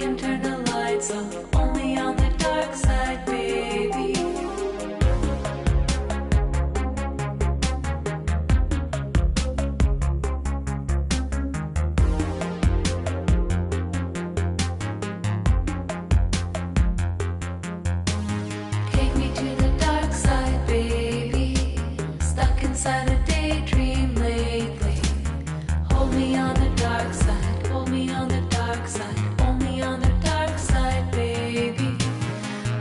can turn the lights off, only on the dark side, baby. Take me to the dark side, baby. Stuck inside a daydream lately. Hold me on the dark side, hold me on the dark side, only on the dark side, baby.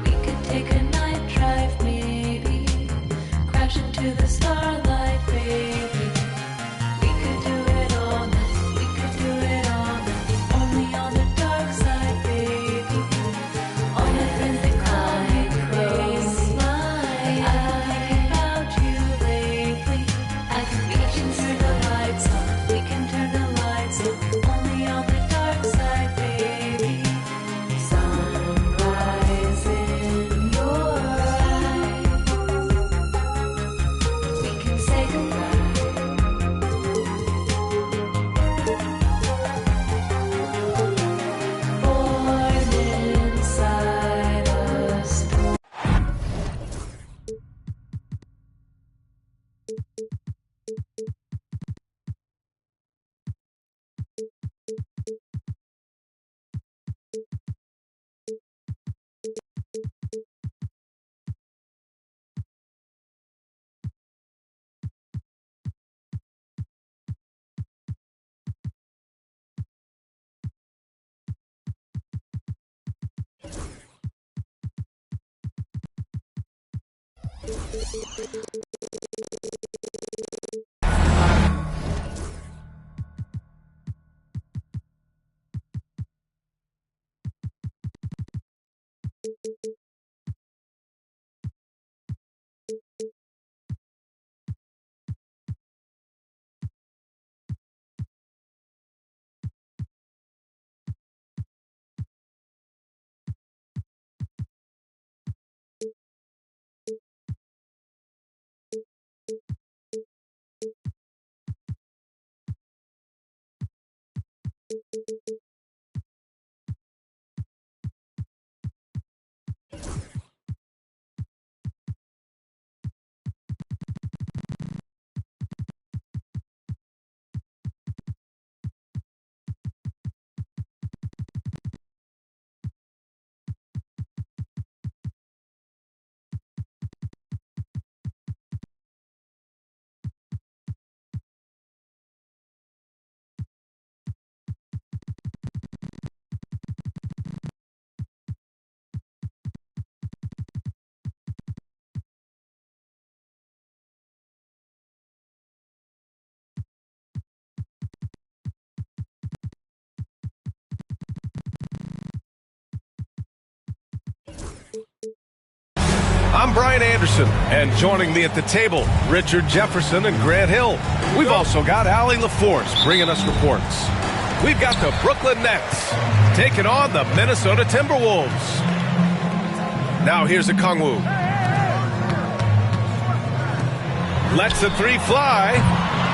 We could take a night drive, maybe. Crash into the starlight, baby. We could do it all night, we could do it all night, only on the dark side, baby. All my friends, they call me crazy. I've been thinking about you lately. We can turn the lights off, we can turn the lights off, only on the dark side, baby. Sunrise in your eyes. We can say goodbye. Born inside a storm. I'm Brian Anderson, and joining me at the table, Richard Jefferson and Grant Hill. We've also got Allie LaForce bringing us reports. We've got the Brooklyn Nets taking on the Minnesota Timberwolves. Now here's a Kongwu. Lets the three fly.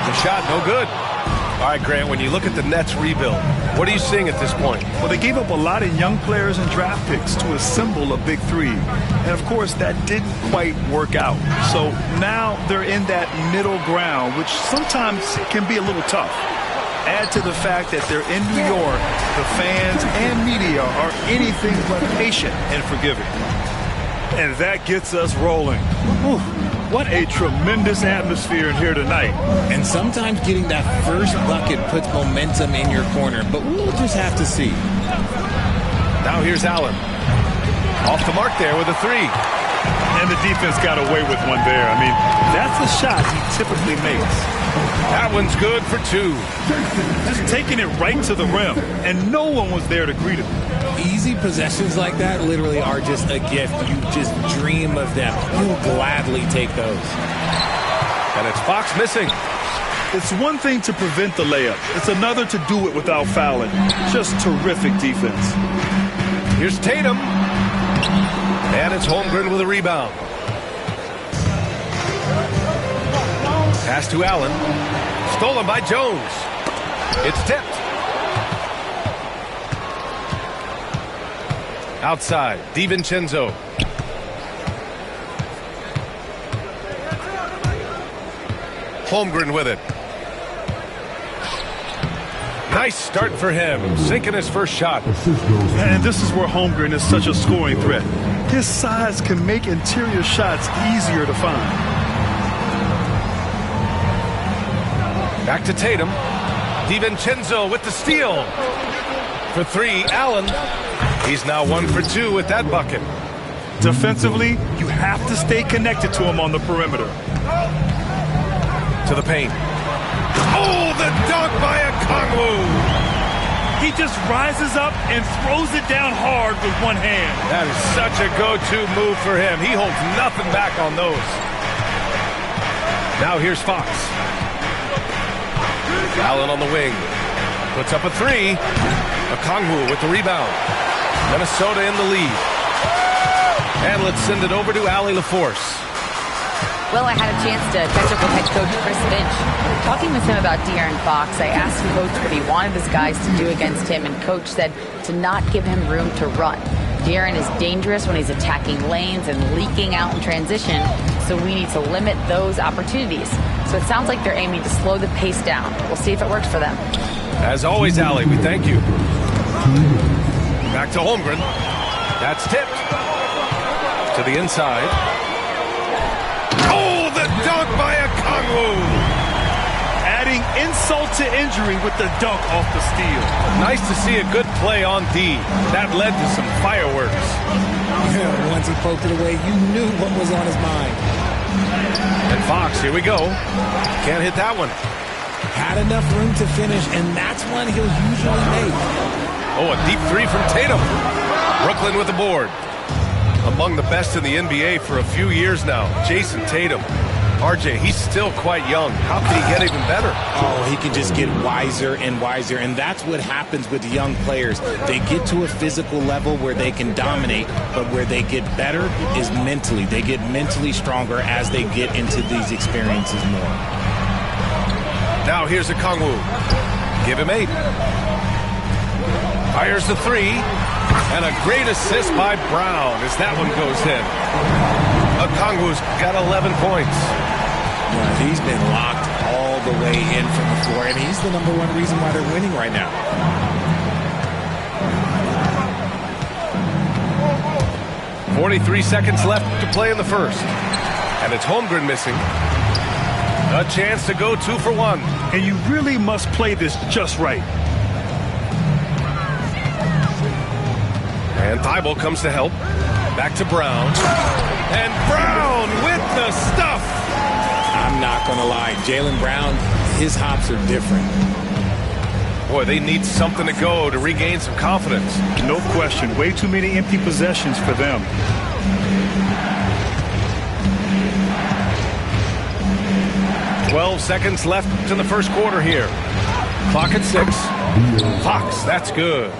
The shot no good. All right, Grant, when you look at the Nets rebuild, what are you seeing at this point? Well, they gave up a lot of young players and draft picks to assemble a big three. And, of course, that didn't quite work out. So now they're in that middle ground, which sometimes can be a little tough. Add to the fact that they're in New York, the fans and media are anything but patient and forgiving. And that gets us rolling. Whew. What a tremendous atmosphere in here tonight. And sometimes getting that first bucket puts momentum in your corner, but we'll just have to see. Now here's Allen. Off the mark there with a three. And the defense got away with one there. I mean, that's the shot he typically makes. That one's good for two. Just taking it right to the rim, and no one was there to greet him. Easy possessions like that literally are just a gift. You just dream of them. You'll gladly take those. And it's Fox missing. It's one thing to prevent the layup. It's another to do it without fouling. Just terrific defense. Here's Tatum. And it's Holmgren with a rebound. Pass to Allen. Stolen by Jones. It's tipped. Outside, DiVincenzo. Holmgren with it. Nice start for him, sinking his first shot. And this is where Holmgren is such a scoring threat. His size can make interior shots easier to find. Back to Tatum. DiVincenzo with the steal. For three, Allen. He's now 1 for 2 with that bucket. Defensively, you have to stay connected to him on the perimeter. To the paint. Oh, the dunk by Okongwu. He just rises up and throws it down hard with one hand. That is such a go-to move for him. He holds nothing back on those. Now here's Fox. Allen on the wing. Puts up a three. Okongwu with the rebound. Minnesota in the lead. And let's send it over to Allie LaForce. Well, I had a chance to catch up with head coach Chris Finch. Talking with him about De'Aaron Fox, I asked Coach what he wanted his guys to do against him, and Coach said to not give him room to run. De'Aaron is dangerous when he's attacking lanes and leaking out in transition, so we need to limit those opportunities. So it sounds like they're aiming to slow the pace down. We'll see if it works for them. As always, Allie, we thank you. Back to Holmgren. That's tipped. To the inside. Oh, the dunk by Okongwu. Adding insult to injury with the dunk off the steal. Nice to see a good play on D. That led to some fireworks. Once he poked it away, you knew what was on his mind. And Fox, here we go. Can't hit that one. Had enough room to finish, and that's one he'll usually make. Oh, a deep three from Tatum. Brooklyn with the board. Among the best in the NBA for a few years now, Jason Tatum. RJ, he's still quite young. How can he get even better? Oh, he can just get wiser and wiser, and that's what happens with young players. They get to a physical level where they can dominate, but where they get better is mentally. They get mentally stronger as they get into these experiences more. Now here's Okongwu. Give him 8. Fires the three. And a great assist by Brown as that one goes in. Okongwu's got 11 points. Yeah, he's been locked all the way in from the floor, and he's the #1 reason why they're winning right now. .43 seconds left to play in the first. And it's Holmgren missing. A chance to go 2 for 1. And you really must play this just right. And Thibault comes to help. Back to Brown. And Brown with the stuff. I'm not going to lie. Jaylen Brown, his hops are different. Boy, they need something to go to regain some confidence. No question. Way too many empty possessions for them. .12 seconds left to the first quarter here. Clock at 6. Fox, that's good.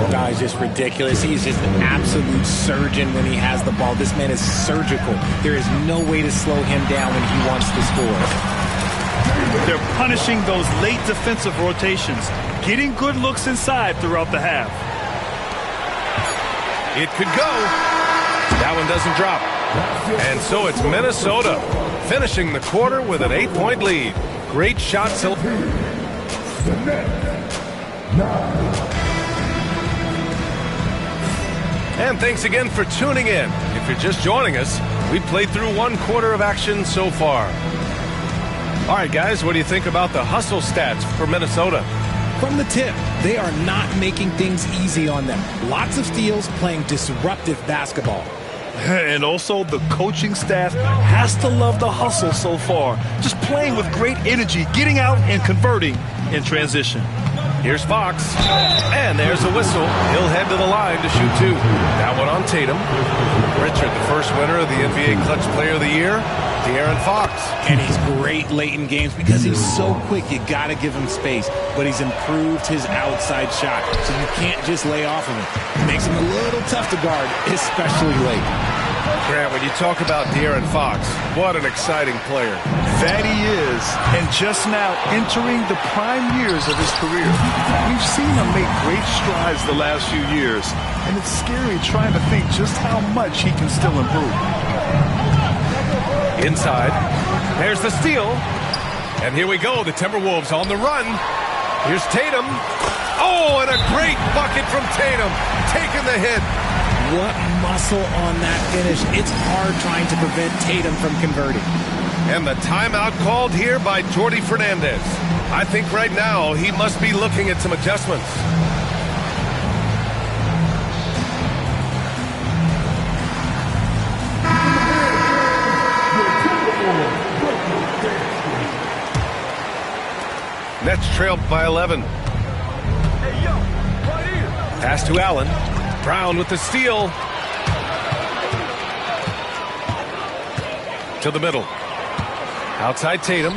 Guy's just ridiculous. He's just an absolute surgeon when he has the ball. This man is surgical. There is no way to slow him down when he wants to score. They're punishing those late defensive rotations, getting good looks inside throughout the half. It could go. That one doesn't drop. And so it's Minnesota finishing the quarter with an 8-point lead. Great shot. And thanks again for tuning in. If you're just joining us, we played through 1 quarter of action so far. All right, guys, what do you think about the hustle stats for Minnesota? From the tip, they are not making things easy on them. Lots of steals, playing disruptive basketball. And also, the coaching staff has to love the hustle so far. Just playing with great energy, getting out and converting in transition. Here's Fox. And there's a whistle. He'll head to the line to shoot 2. That one on Tatum. Richard, the first winner of the NBA Clutch Player of the Year, De'Aaron Fox. And he's great late in games because he's so quick. You got to give him space. But he's improved his outside shot, so you can't just lay off of him. It makes him a little tough to guard, especially late. Grant, when you talk about De'Aaron Fox, what an exciting player. That he is, and just now entering the prime years of his career. We've seen him make great strides the last few years, and it's scary trying to think just how much he can still improve. Inside, there's the steal, and here we go, the Timberwolves on the run. Here's Tatum. Oh, and a great bucket from Tatum, taking the hit. What muscle on that finish. It's hard trying to prevent Tatum from converting. And the timeout called here by Jordi Fernandez. I think right now he must be looking at some adjustments. Nets trailed by 11. Pass to Allen. Brown with the steal. To the middle. Outside Tatum.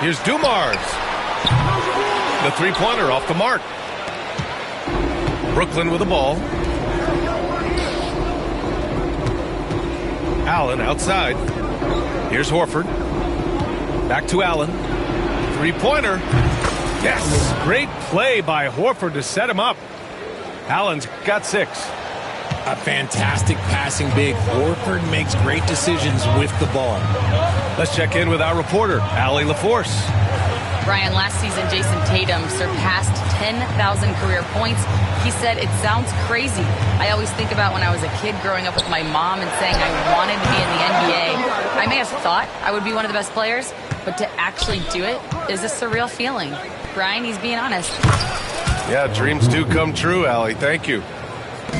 Here's Dumars. The three-pointer off the mark. Brooklyn with the ball. Allen outside. Here's Horford. Back to Allen. Three-pointer. Yes! Great play by Horford to set him up. Allen's got 6. A fantastic passing big. Horford makes great decisions with the ball. Let's check in with our reporter, Allie LaForce. Brian, last season, Jason Tatum surpassed 10,000 career points. He said, "It sounds crazy. I always think about when I was a kid growing up with my mom and saying I wanted to be in the NBA. I may have thought I would be one of the best players, but to actually do it is a surreal feeling." Brian, he's being honest. Yeah, dreams do come true, Allie. Thank you.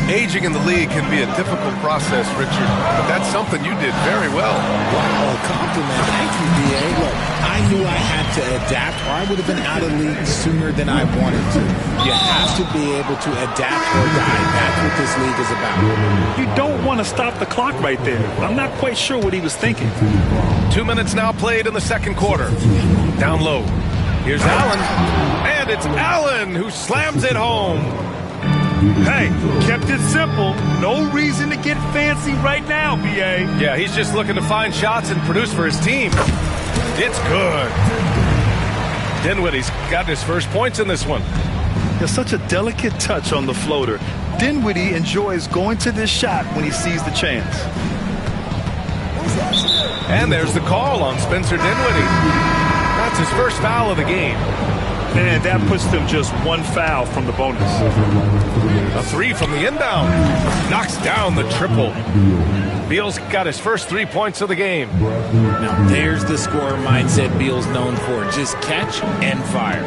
Aging in the league can be a difficult process, Richard, but that's something you did very well. Wow, a compliment. Thank you, D.A. Look, I knew I had to adapt, or I would have been out of league sooner than I wanted to. You have to be able to adapt or die. That's what this league is about. You don't want to stop the clock right there. I'm not quite sure what he was thinking. 2 minutes now played in the second quarter. Down low. Here's Allen, and it's Allen who slams it home. Hey, kept it simple. No reason to get fancy right now, B.A. Yeah, he's just looking to find shots and produce for his team. It's good. Dinwiddie's got his first points in this one. There's such a delicate touch on the floater. Dinwiddie enjoys going to this shot when he sees the chance. And there's the call on Spencer Dinwiddie. That's his first foul of the game. And that puts them just one foul from the bonus. A 3 from the inbound. Knocks down the triple. Beal's got his first 3 points of the game. Now there's the scorer mindset Beal's known for. Just catch and fire.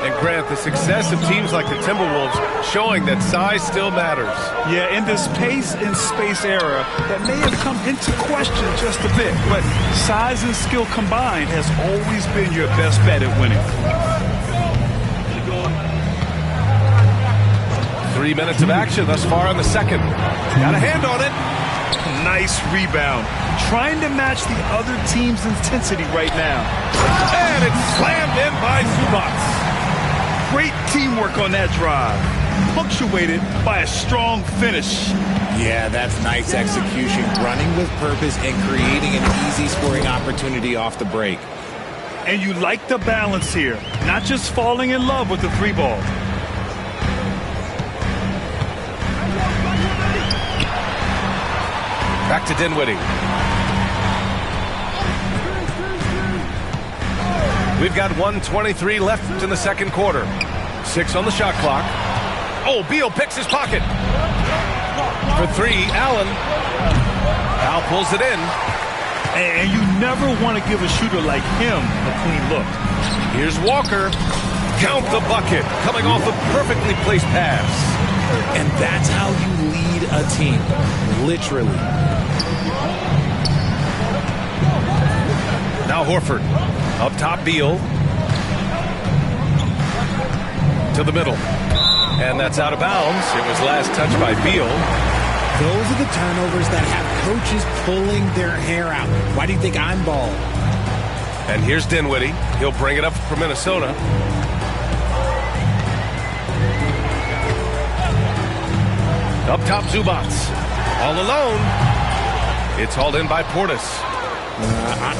And Grant, the success of teams like the Timberwolves showing that size still matters. Yeah, in this pace and space era, that may have come into question just a bit, but size and skill combined has always been your best bet at winning. 3 minutes of action thus far in the second. Got a hand on it. Nice rebound. Trying to match the other team's intensity right now. And it's slammed in by Zubac. Great teamwork on that drive. Punctuated by a strong finish. Yeah, that's nice execution. Running with purpose and creating an easy scoring opportunity off the break. And you like the balance here. Not just falling in love with the three ball. Back to Dinwiddie. We've got 1:23 left in the second quarter. 6 on the shot clock. Oh, Beal picks his pocket. For 3, Allen. Al pulls it in. And you never want to give a shooter like him a clean look. Here's Walker. Count the bucket. Coming off a perfectly placed pass. And that's how you lead a team. Literally. Now Horford. Up top, Beal. To the middle. And that's out of bounds. It was last touched by Beal. Those are the turnovers that have coaches pulling their hair out. Why do you think I'm bald? And here's Dinwiddie. He'll bring it up for Minnesota. Up top, Zubats. All alone. It's hauled in by Portis.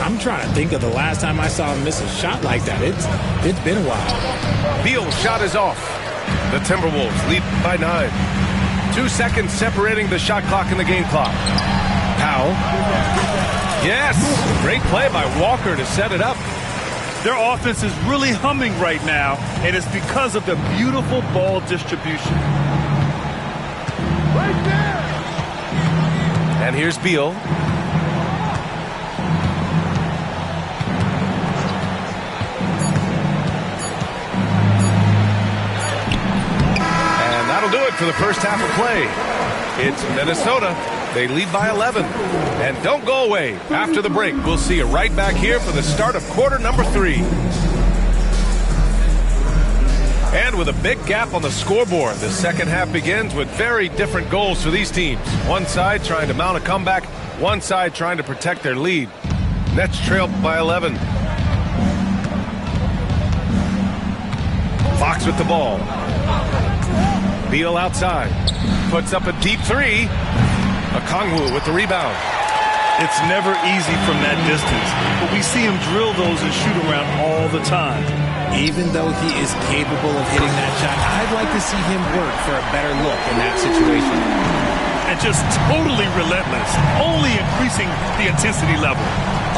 I'm trying to think of the last time I saw him miss a shot like that. It's been a while. Beal's shot is off. The Timberwolves lead by 9. 2 seconds separating the shot clock and the game clock. Powell. Yes! Great play by Walker to set it up. Their offense is really humming right now, and it's because of the beautiful ball distribution. Right there! And here's Beal. And that'll do it for the first half of play. It's Minnesota. They lead by 11. And don't go away. After the break, we'll see you right back here for the start of quarter number 3. And with a big gap on the scoreboard, the second half begins with very different goals for these teams. One side trying to mount a comeback, one side trying to protect their lead. Nets trail by 11. Fox with the ball. Beal outside. Puts up a deep 3. Okongwu with the rebound. It's never easy from that distance, but we see him drill those and shoot around all the time. Even though he is capable of hitting that shot, I'd like to see him work for a better look in that situation. And just totally relentless, only increasing the intensity level.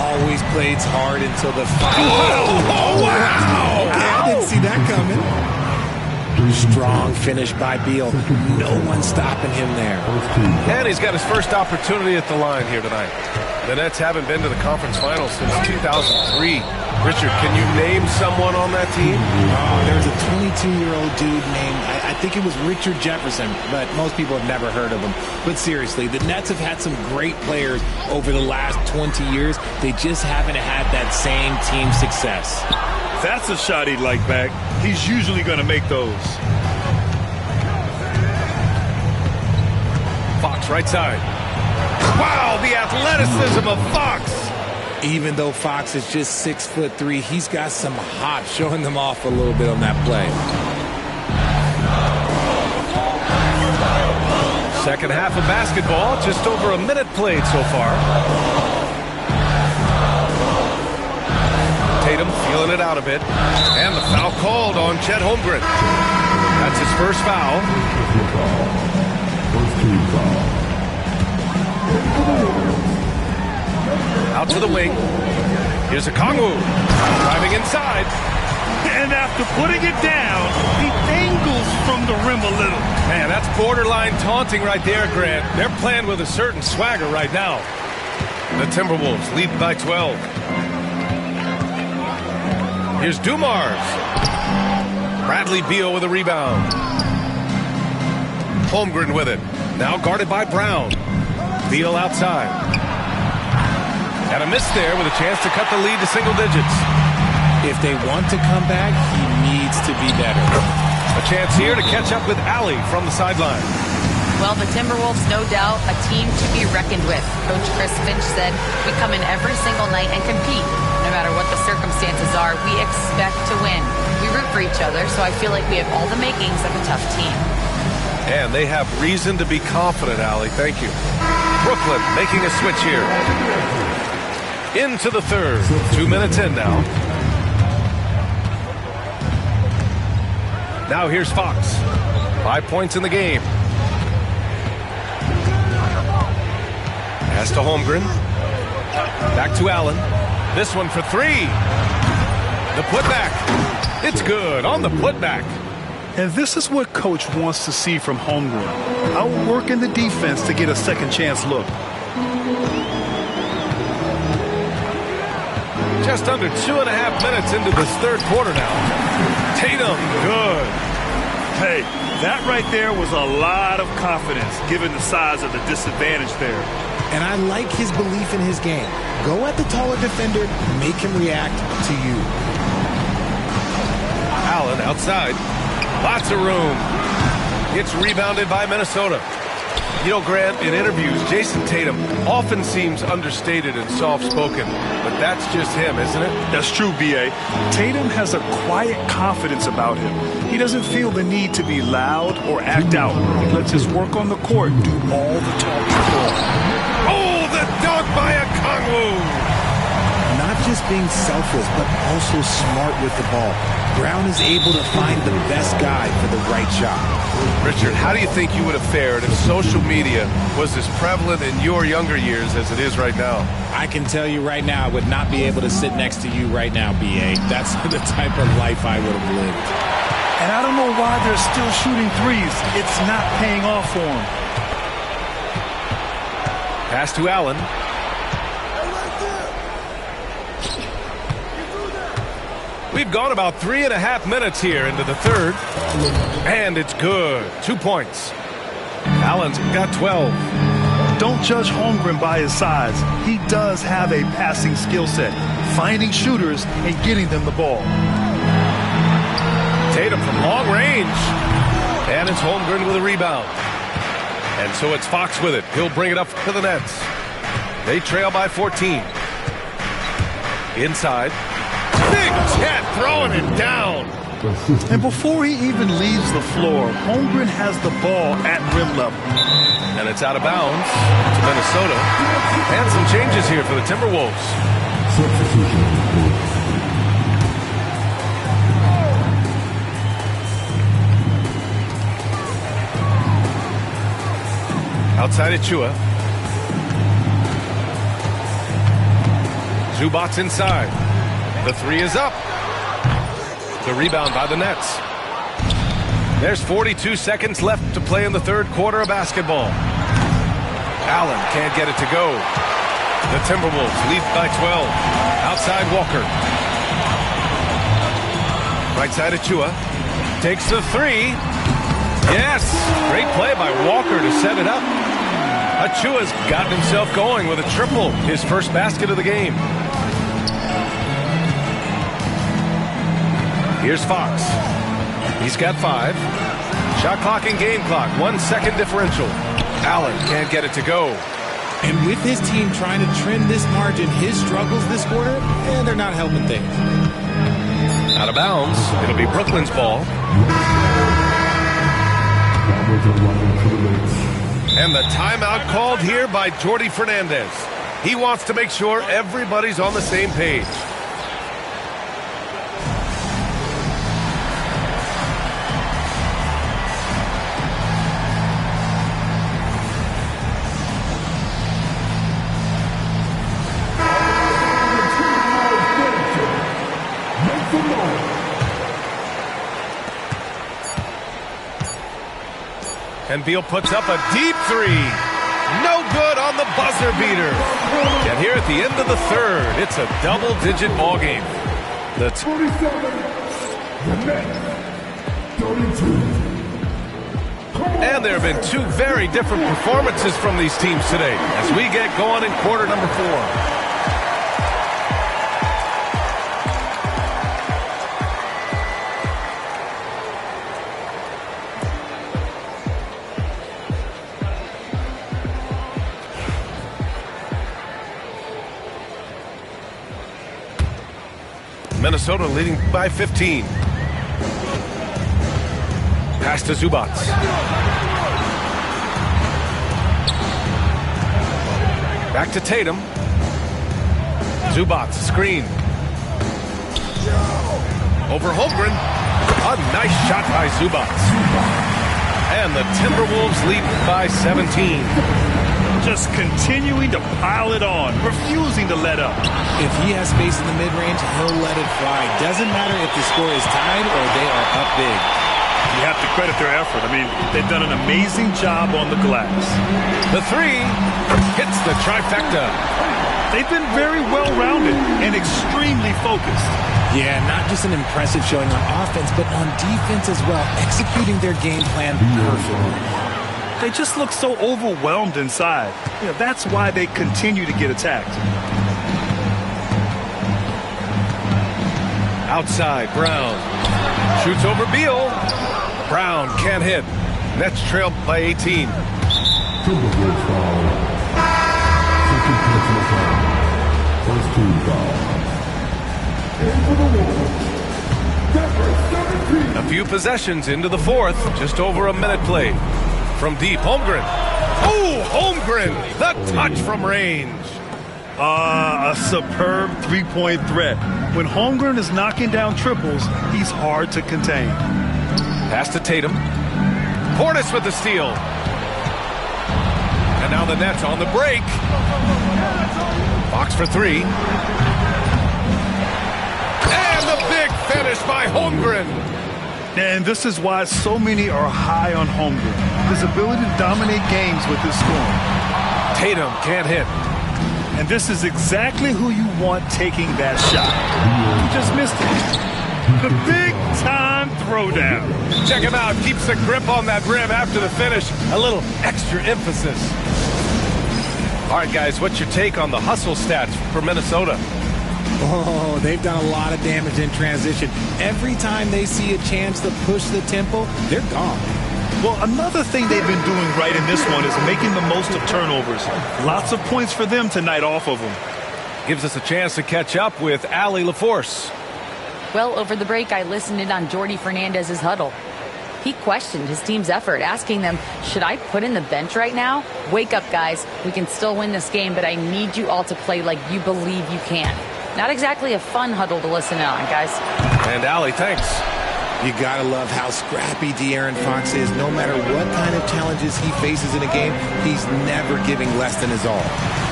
Always plays hard until the final. Oh, wow! Okay, I didn't see that coming. Strong finish by Beal. No one stopping him there. And he's got his first opportunity at the line here tonight. The Nets haven't been to the conference finals since 2003. Richard, can you name someone on that team? Oh, there's a 22-year-old dude named, I think it was Richard Jefferson, but most people have never heard of him. But seriously, the Nets have had some great players over the last 20 years. They just haven't had that same team success. That's a shot he'd like back. He's usually going to make those. Fox right side. Wow, the athleticism of Fox. Even though Fox is just 6'3", he's got some hop, showing them off a little bit on that play. Second half of basketball, just over a minute played so far. Tatum feeling it out a bit. And the foul called on Chet Holmgren. That's his first foul. Out to the wing. Here's Okongwu. Driving inside. And after putting it down, he angles from the rim a little. Man, that's borderline taunting right there, Grant. They're playing with a certain swagger right now. The Timberwolves lead by 12. Here's Dumars. Bradley Beal with a rebound. Holmgren with it. Now guarded by Brown. Beal outside. And a miss there with a chance to cut the lead to single digits. If they want to come back, he needs to be better. A chance here to catch up with Allie from the sideline. Well, the Timberwolves, no doubt, a team to be reckoned with. Coach Chris Finch said, we come in every single night and compete. No matter what the circumstances are, we expect to win. We root for each other, so I feel like we have all the makings of a tough team. And they have reason to be confident, Allie. Thank you. Brooklyn making a switch here. Into the third. 2 minutes in now. Now here's Fox. 5 points in the game. Pass to Holmgren. Back to Allen. This one for 3. The putback. It's good on the putback. And this is what Coach wants to see from Holmgren. Outworking the defense to get a second chance look. Just under 2.5 minutes into this third quarter now. Tatum, good. Hey, that right there was a lot of confidence given the size of the disadvantage there. And I like his belief in his game. Go at the taller defender, make him react to you. Allen outside. Lots of room. It's rebounded by Minnesota. You know, Grant, in interviews, Jason Tatum often seems understated and soft-spoken, but that's just him, isn't it? That's true, B.A. Tatum has a quiet confidence about him. He doesn't feel the need to be loud or act out. He lets his work on the court do all the talking for him. Oh, the dunk by a Kongwu! Not just being selfless, but also smart with the ball. Brown is able to find the best guy for the right shot. Richard, how do you think you would have fared if social media was as prevalent in your younger years as it is right now? I can tell you right now, I would not be able to sit next to you right now, B.A. That's the type of life I would have lived. And I don't know why they're still shooting threes. It's not paying off for them. Pass to Allen. We've gone about 3.5 minutes here into the third. And it's good. 2 points. Allen's got 12. Don't judge Holmgren by his size. He does have a passing skill set, finding shooters and getting them the ball. Tatum from long range. And it's Holmgren with a rebound. And so it's Fox with it. He'll bring it up to the Nets. They trail by 14. Inside. Big Chet throwing it down. And before he even leaves the floor, Holmgren has the ball at rim level. And it's out of bounds to Minnesota. And some changes here for the Timberwolves. Outside Achua. Zubats inside. The three is up. The rebound by the Nets. There's 42 seconds left to play in the third quarter of basketball. Allen can't get it to go. The Timberwolves lead by 12. Outside Walker. Right side Achua. Takes the three. Yes! Great play by Walker to set it up. Achua's gotten himself going with a triple. His first basket of the game. Here's Fox. He's got 5. Shot clock and game clock. 1 second differential. Allen can't get it to go. And with his team trying to trim this margin, his struggles this quarter, they're not helping things. Out of bounds. It'll be Brooklyn's ball. And the timeout called here by Jordi Fernandez. He wants to make sure everybody's on the same page. And Beal puts up a deep three. No good on the buzzer beater. And here at the end of the third, it's a double-digit ball game. The 27, the Nets, 32. And there have been 2 very different performances from these teams today as we get going in quarter number 4. Minnesota leading by 15. Pass to Zubats. Back to Tatum. Zubats, screen. Over Holmgren. A nice shot by Zubats. And the Timberwolves lead by 17. Just continuing to pile it on, refusing to let up. If he has space in the mid-range, he'll let it fly. Doesn't matter if the score is tied or they are up big. You have to credit their effort. I mean, they've done an amazing job on the glass. The three hits the trifecta. They've been very well-rounded and extremely focused. Yeah, not just an impressive showing on offense, but on defense as well, executing their game plan perfectly. They just look so overwhelmed inside. You know, that's why they continue to get attacked. Outside, Brown. Shoots over Beal. Brown can't hit. Nets trail by 18. Timberwolves foul. Second personal foul. First team foul. In for the Wolves. A few possessions into the fourth, just over a minute played. From deep, Holmgren. Oh, Holmgren, the touch from range. A superb three-point threat. When Holmgren is knocking down triples, he's hard to contain. Pass to Tatum. Portis with the steal. And now the Nets on the break. Fox for three. And the big finish by Holmgren. And this is why so many are high on Holmgren. His ability to dominate games with his scoring. Tatum can't hit. And this is exactly who you want taking that shot. He just missed it. The big-time throwdown. Check him out. Keeps the grip on that rim after the finish. A little extra emphasis. All right, guys, what's your take on the hustle stats for Minnesota? Oh, they've done a lot of damage in transition. Every time they see a chance to push the tempo, they're gone. Well, another thing they've been doing right in this one is making the most of turnovers. Lots of points for them tonight off of them. Gives us a chance to catch up with Allie LaForce. Well, over the break, I listened in on Jordi Fernandez's huddle. He questioned his team's effort, asking them, should I put in the bench right now? Wake up, guys. We can still win this game, but I need you all to play like you believe you can. Not exactly a fun huddle to listen in on, guys. And Allie, thanks. You gotta love how scrappy De'Aaron Fox is. No matter what kind of challenges he faces in a game, he's never giving less than his all.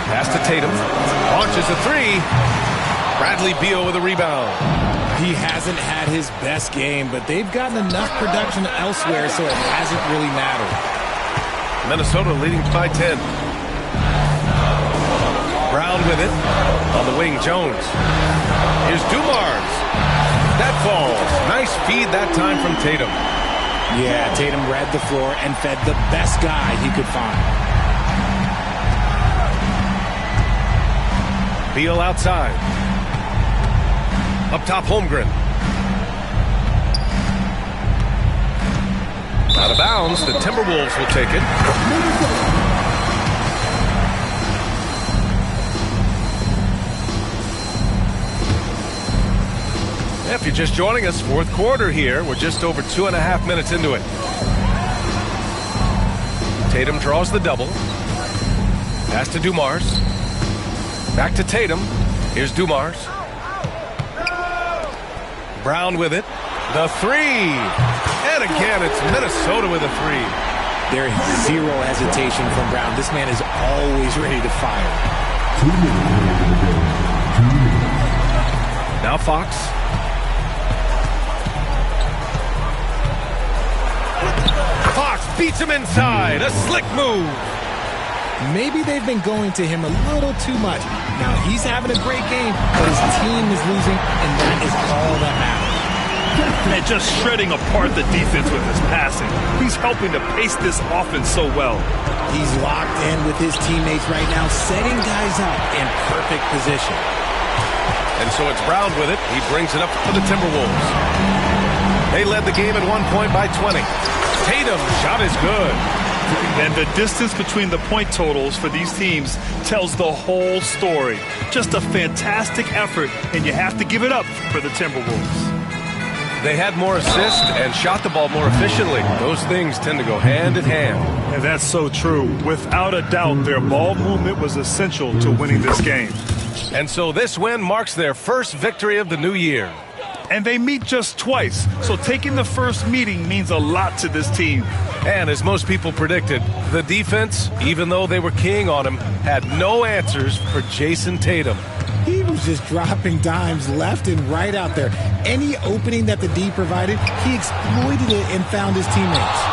Pass to Tatum. Launches a three. Bradley Beal with a rebound. He hasn't had his best game, but they've gotten enough production elsewhere, so it hasn't really mattered. Minnesota leading by 10. Brown with it. On the wing, Jones. Here's Dumars. That falls. Nice feed that time from Tatum. Yeah, Tatum read the floor and fed the best guy he could find. Beal outside. Up top, Holmgren. Out of bounds, the Timberwolves will take it. If you're just joining us, fourth quarter here. We're just over 2.5 minutes into it. Tatum draws the double. Pass to Dumars. Back to Tatum. Here's Dumars. Brown with it. The three. And again, it's Minnesota with a three. There's zero hesitation from Brown. This man is always ready to fire. Now Fox. Fox beats him inside. A slick move. Maybe they've been going to him a little too much. Now, he's having a great game, but his team is losing, and that is all that matters. And just shredding apart the defense with his passing. He's helping to pace this offense so well. He's locked in with his teammates right now, setting guys up in perfect position. And so it's Brown with it. He brings it up for the Timberwolves. They led the game at 1 point by 20. Tatum's shot is good. And the distance between the point totals for these teams tells the whole story. Just a fantastic effort, and you have to give it up for the Timberwolves. They had more assists and shot the ball more efficiently. Those things tend to go hand in hand. And that's so true. Without a doubt, their ball movement was essential to winning this game. And so this win marks their first victory of the new year. And they meet just twice, so taking the first meeting means a lot to this team. And as most people predicted, the defense, even though they were keying on him, had no answers for Jason Tatum. He was just dropping dimes left and right out there. Any opening that the D provided, he exploited it and found his teammates.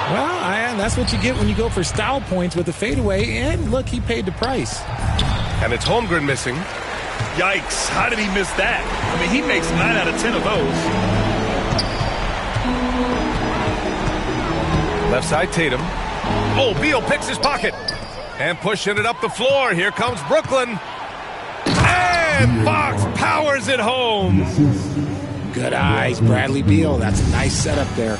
Well, that's what you get when you go for style points with a fadeaway, and look, he paid the price. And it's Holmgren missing. Yikes, how did he miss that? I mean, he makes 9 out of 10 of those. Left side, Tatum. Oh, Beal picks his pocket. And pushing it up the floor. Here comes Brooklyn. And Fox powers it home. Good eyes, Bradley Beal. That's a nice setup there.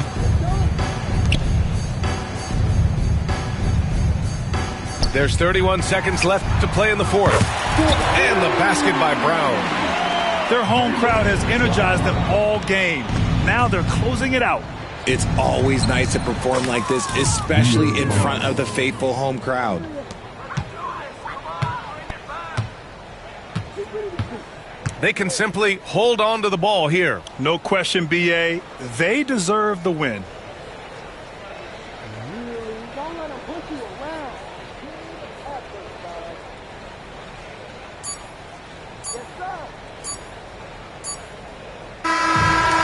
There's 31 seconds left to play in the fourth. And the basket by Brown. Their home crowd has energized them all game. Now they're closing it out. It's always nice to perform like this, especially in front of the faithful home crowd. They can simply hold on to the ball here. No question, B.A. They deserve the win.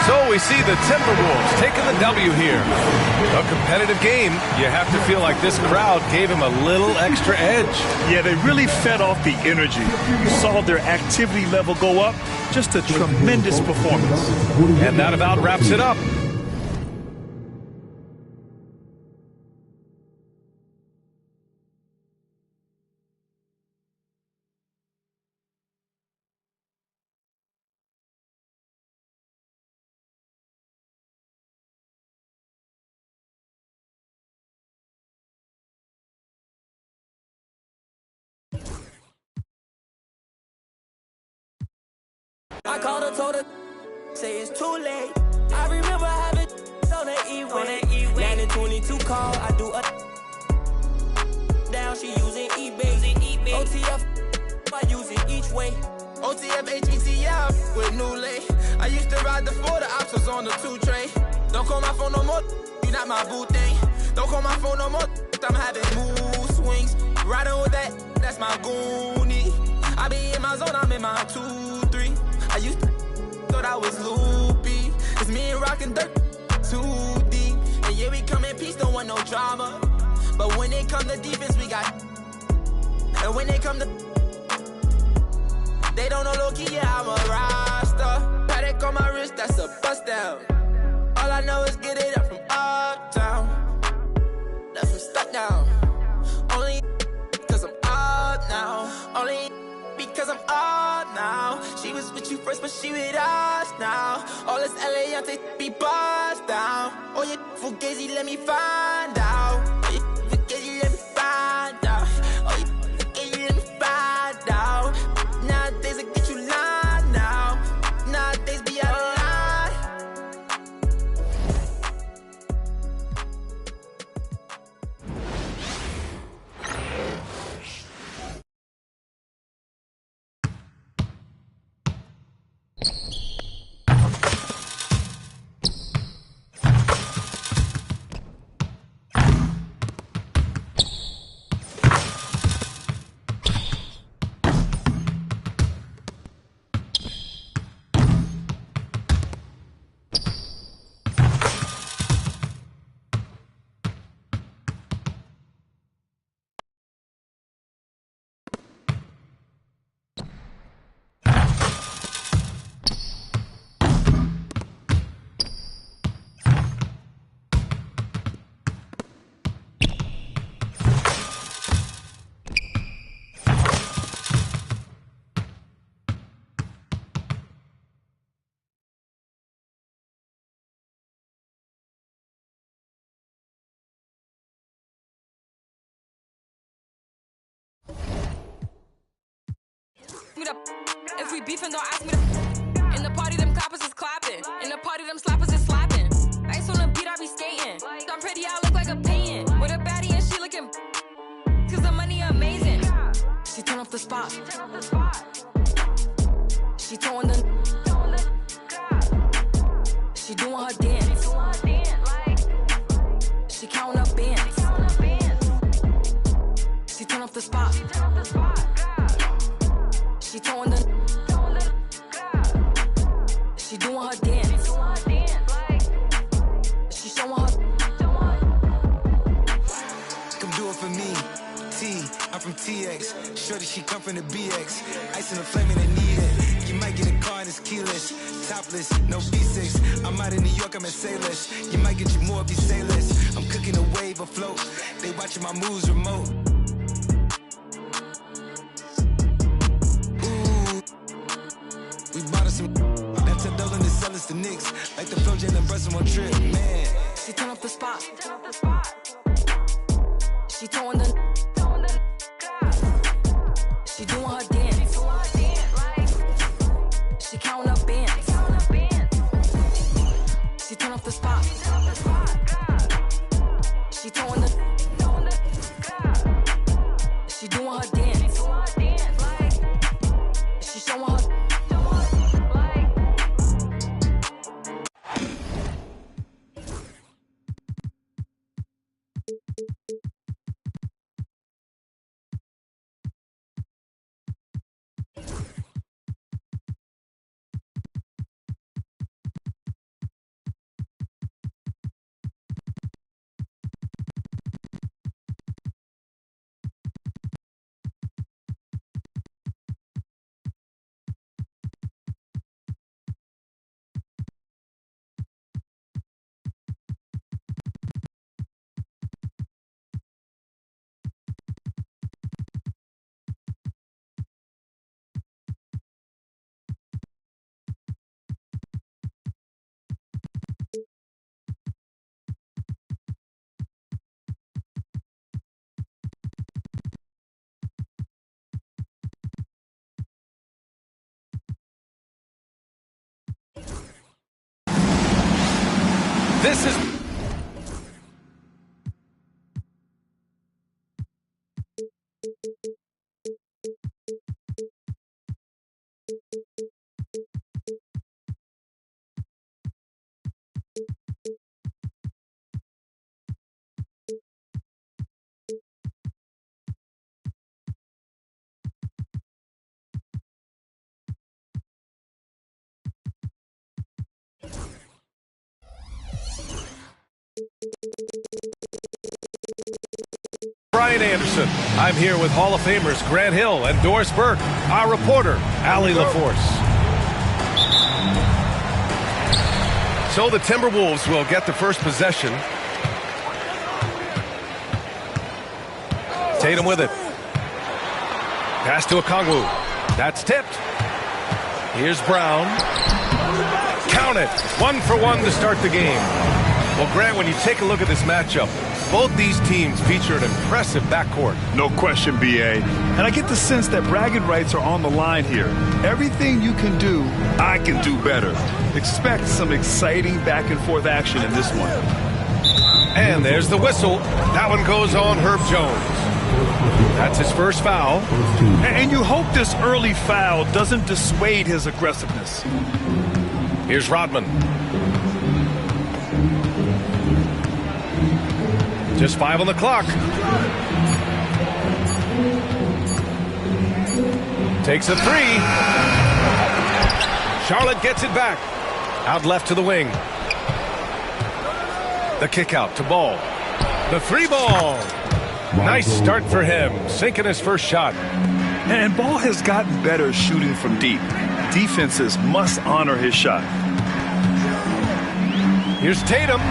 So we see the Timberwolves taking the W here. A competitive game. You have to feel like this crowd gave him a little extra edge. Yeah, they really fed off the energy. You saw their activity level go up. Just a tremendous performance. And that about wraps it up. I called her, told her, say it's too late. I remember having on the E-way. Landing 22 call, I do a down, she using eBay. OTF, I use it each way. OTF, HETF, with new lay. I used to ride the 4, the ops was on the 2 train. Don't call my phone no more, you not my boo thing. Don't call my phone no more, I'm having mood swings. Riding with that, that's my goonie. I be in my zone, I'm in my 2-3. I used to thought I was loopy. It's me and rockin' dirt, too deep. And yeah, we come in peace, don't want no drama. But when it come to defense, we got. And when they come to, they don't know low-key, yeah, I'm a roster. Paddock on my wrist, that's a bust down. All I know is get it up from uptown. That's from stuck down. Only cause I'm up now. Only because I'm up now. She was with you first, but she with us now. All this LA, I take be buzzed down. Oh, you fugazi, let me find out. Oh, you fugazi, let me find out. Oh, you fugazi, let me find out. Nowadays, I get you lying now. Nowadays, be out of line. If we beefing, don't ask me to. In the party, them clappers is clapping. In the party, them slappers is slapping. Ice on the beat, I be skating. I'm pretty, I look like a painting. With a baddie and she looking. Cause the money amazing. She turn off the spot. She throwing the. She doing her dance. She counting up bands. She turn off the spot. She throwing the. She doing her dance. She showing her. Come do it for me. T, I'm from TX. Shorty, she come from the BX. Ice in the flame and I need it. You might get a car and it's keyless. Topless, no V6. I'm out in New York, I'm at Sailors. You might get you more, be sailors. I'm cooking a wave afloat. They watching my moves remote. We bought us some. That's a double and sell us the Knicks. Like the Pro Jalen Brunson on trip, man. She turn up the spot. She throwing the. This is... Brian Anderson. I'm here with Hall of Famers Grant Hill and Doris Burke, our reporter, Allie LaForce. So the Timberwolves will get the first possession. Tatum with it. Pass to Okongwu. That's tipped. Here's Brown. Count it. 1 for 1 to start the game. Well, Grant, when you take a look at this matchup, both these teams feature an impressive backcourt. No question, B.A. And I get the sense that bragging rights are on the line here. Everything you can do, I can do better. Expect some exciting back-and-forth action in this one. And there's the whistle. That one goes on Herb Jones. That's his first foul. And you hope this early foul doesn't dissuade his aggressiveness. Here's Rodman. Just 5 on the clock. Takes a 3. Charlotte gets it back. Out left to the wing. The kick out to Ball. The 3 ball. Nice start for him. Sinking his first shot. And Ball has gotten better shooting from deep. Defenses must honor his shot. Here's Tatum.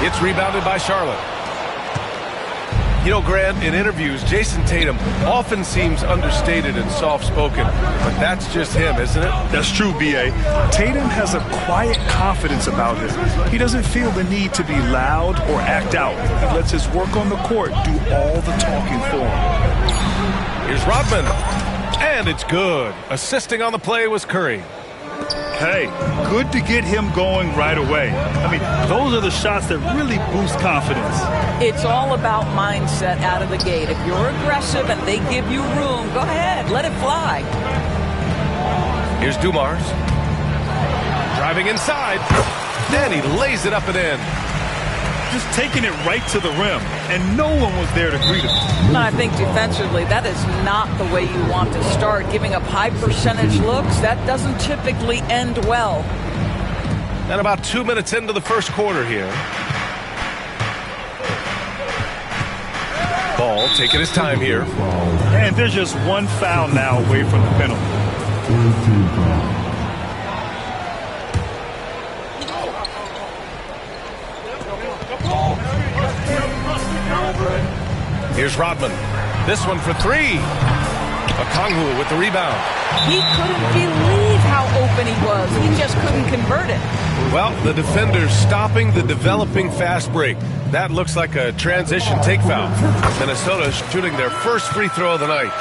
It's rebounded by Charlotte. You know, Grant, in interviews, Jason Tatum often seems understated and soft-spoken, but that's just him, isn't it? That's true, B.A. Tatum has a quiet confidence about him. He doesn't feel the need to be loud or act out. He lets his work on the court do all the talking for him. Here's Rodman. And it's good. Assisting on the play was Curry. Hey, good to get him going right away. I mean, those are the shots that really boost confidence. It's all about mindset out of the gate. If you're aggressive and they give you room, go ahead, let it fly. Here's Dumars. Driving inside. Then he lays it up and in. Just taking it right to the rim, and no one was there to greet him. And I think defensively, that is not the way you want to start. Giving up high percentage looks, that doesn't typically end well. And about 2 minutes into the first quarter here. Ball taking his time here. And there's just one foul now away from the penalty. Here's Rodman. This one for 3. Okongwu with the rebound. He couldn't believe how open he was. He just couldn't convert it. Well, the defender's stopping the developing fast break. That looks like a transition take foul. Minnesota shooting their first free throw of the night.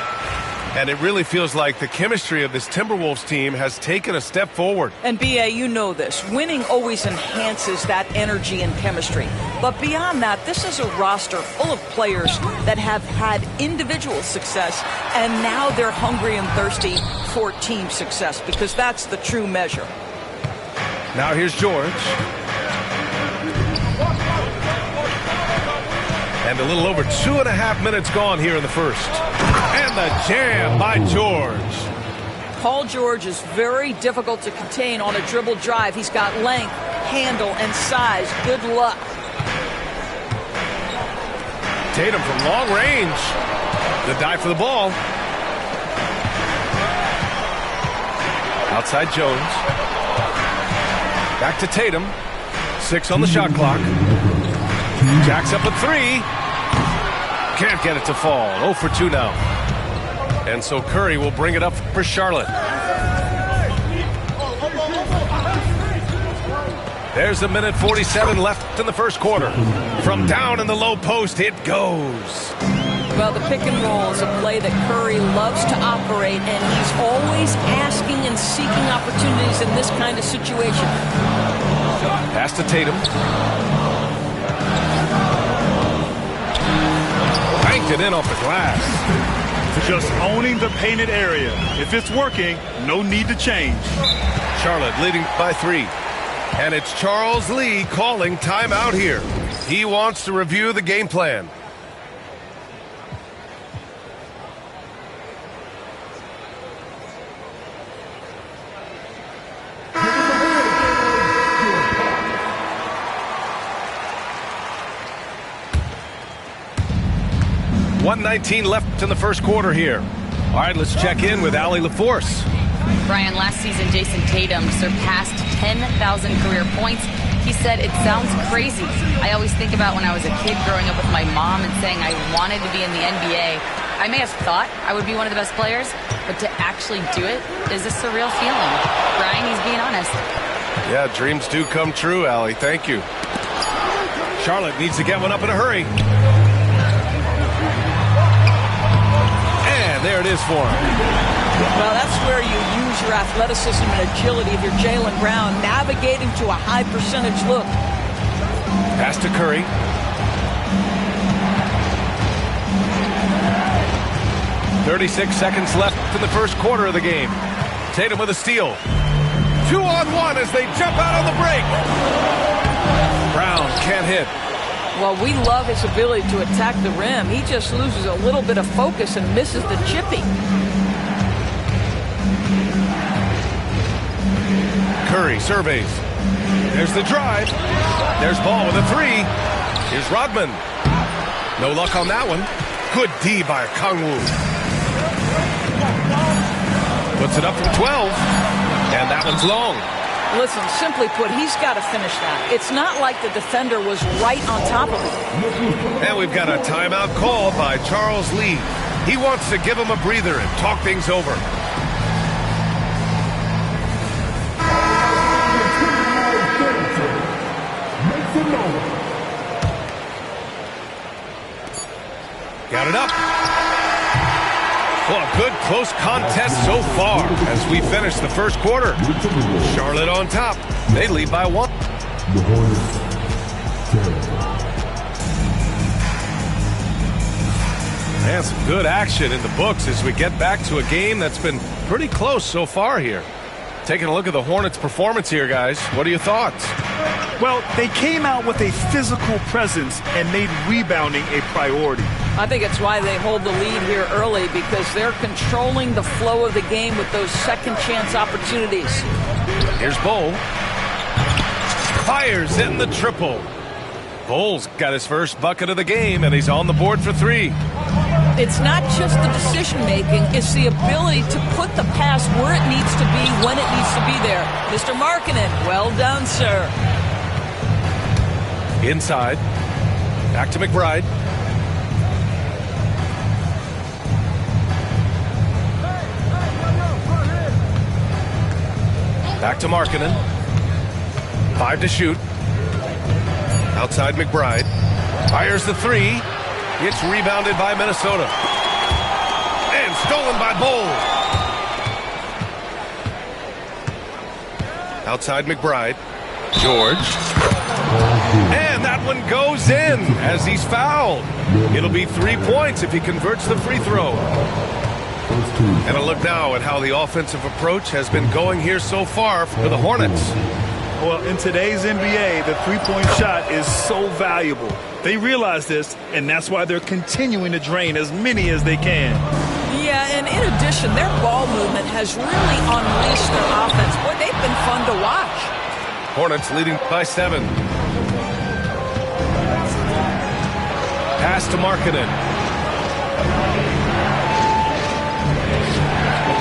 And it really feels like the chemistry of this Timberwolves team has taken a step forward. And, B.A., you know this. Winning always enhances that energy and chemistry. But beyond that, this is a roster full of players that have had individual success, and now they're hungry and thirsty for team success, because that's the true measure. Now here's George. And a little over 2.5 minutes gone here in the first. And the jam by George. Paul George is very difficult to contain on a dribble drive. He's got length, handle, and size. Good luck. Tatum from long range. The dive for the ball. Outside Jones. Back to Tatum. 6 on the shot clock. Jacks up a 3. Can't get it to fall. 0 for 2 now. And so Curry will bring it up for Charlotte. There's 1:47 left in the first quarter. From down in the low post, it goes. Well, the pick and roll is a play that Curry loves to operate, and he's always asking and seeking opportunities in this kind of situation. Pass to Tatum. Banked it in off the glass. Just owning the painted area. If it's working, no need to change. Charlotte leading by 3. And it's Charles Lee calling timeout here. He wants to review the game plan. .119 left in the first quarter here. All right, let's check in with Allie LaForce. Brian, last season, Jason Tatum surpassed 10,000 career points. He said, "It sounds crazy. I always think about when I was a kid growing up with my mom and saying I wanted to be in the NBA. I may have thought I would be one of the best players, but to actually do it is a surreal feeling." Brian, he's being honest. Yeah, dreams do come true, Allie. Thank you. Charlotte needs to get one up in a hurry. And there it is for him. Well, that's where you use your athleticism and agility if you're Jaylen Brown, navigating to a high percentage look. Pass to Curry. .36 seconds left in the first quarter of the game. Tatum with a steal. 2-on-1 as they jump out on the break. Brown can't hit. Well, we love his ability to attack the rim. He just loses a little bit of focus and misses the chippy. Curry surveys. There's the drive. There's Ball with a 3. Here's Rodman. No luck on that one. Good D by Kangwoo. Puts it up from 12. And that one's long. Listen, simply put, he's got to finish that. It's not like the defender was right on top of him. And we've got a timeout call by Charles Lee. He wants to give him a breather and talk things over. Got it up. Well, a good close contest so far as we finish the first quarter. Charlotte on top. They lead by 1. And some good action in the books as we get back to a game that's been pretty close so far here. Taking a look at the Hornets' performance here, guys. What are your thoughts? Well, they came out with a physical presence and made rebounding a priority. I think it's why they hold the lead here early, because they're controlling the flow of the game with those second chance opportunities. Here's Bol. Fires in the triple. Bol's got his first bucket of the game, and he's on the board for 3. It's not just the decision-making, it's the ability to put the pass where it needs to be, when it needs to be there. Mr. Markkanen, well done, sir. Inside. Back to McBride. Back to Markkanen. 5 to shoot. Outside McBride. Fires the 3. It's rebounded by Minnesota. And stolen by Bol. Outside McBride. George. And that one goes in as he's fouled. It'll be 3 points if he converts the free throw. And a look now at how the offensive approach has been going here so far for the Hornets. Well, in today's NBA, the three-point shot is so valuable. They realize this, and that's why they're continuing to drain as many as they can. Yeah, and in addition, their ball movement has really unleashed their offense. Boy, they've been fun to watch. Hornets leading by 7. Pass to Markkanen.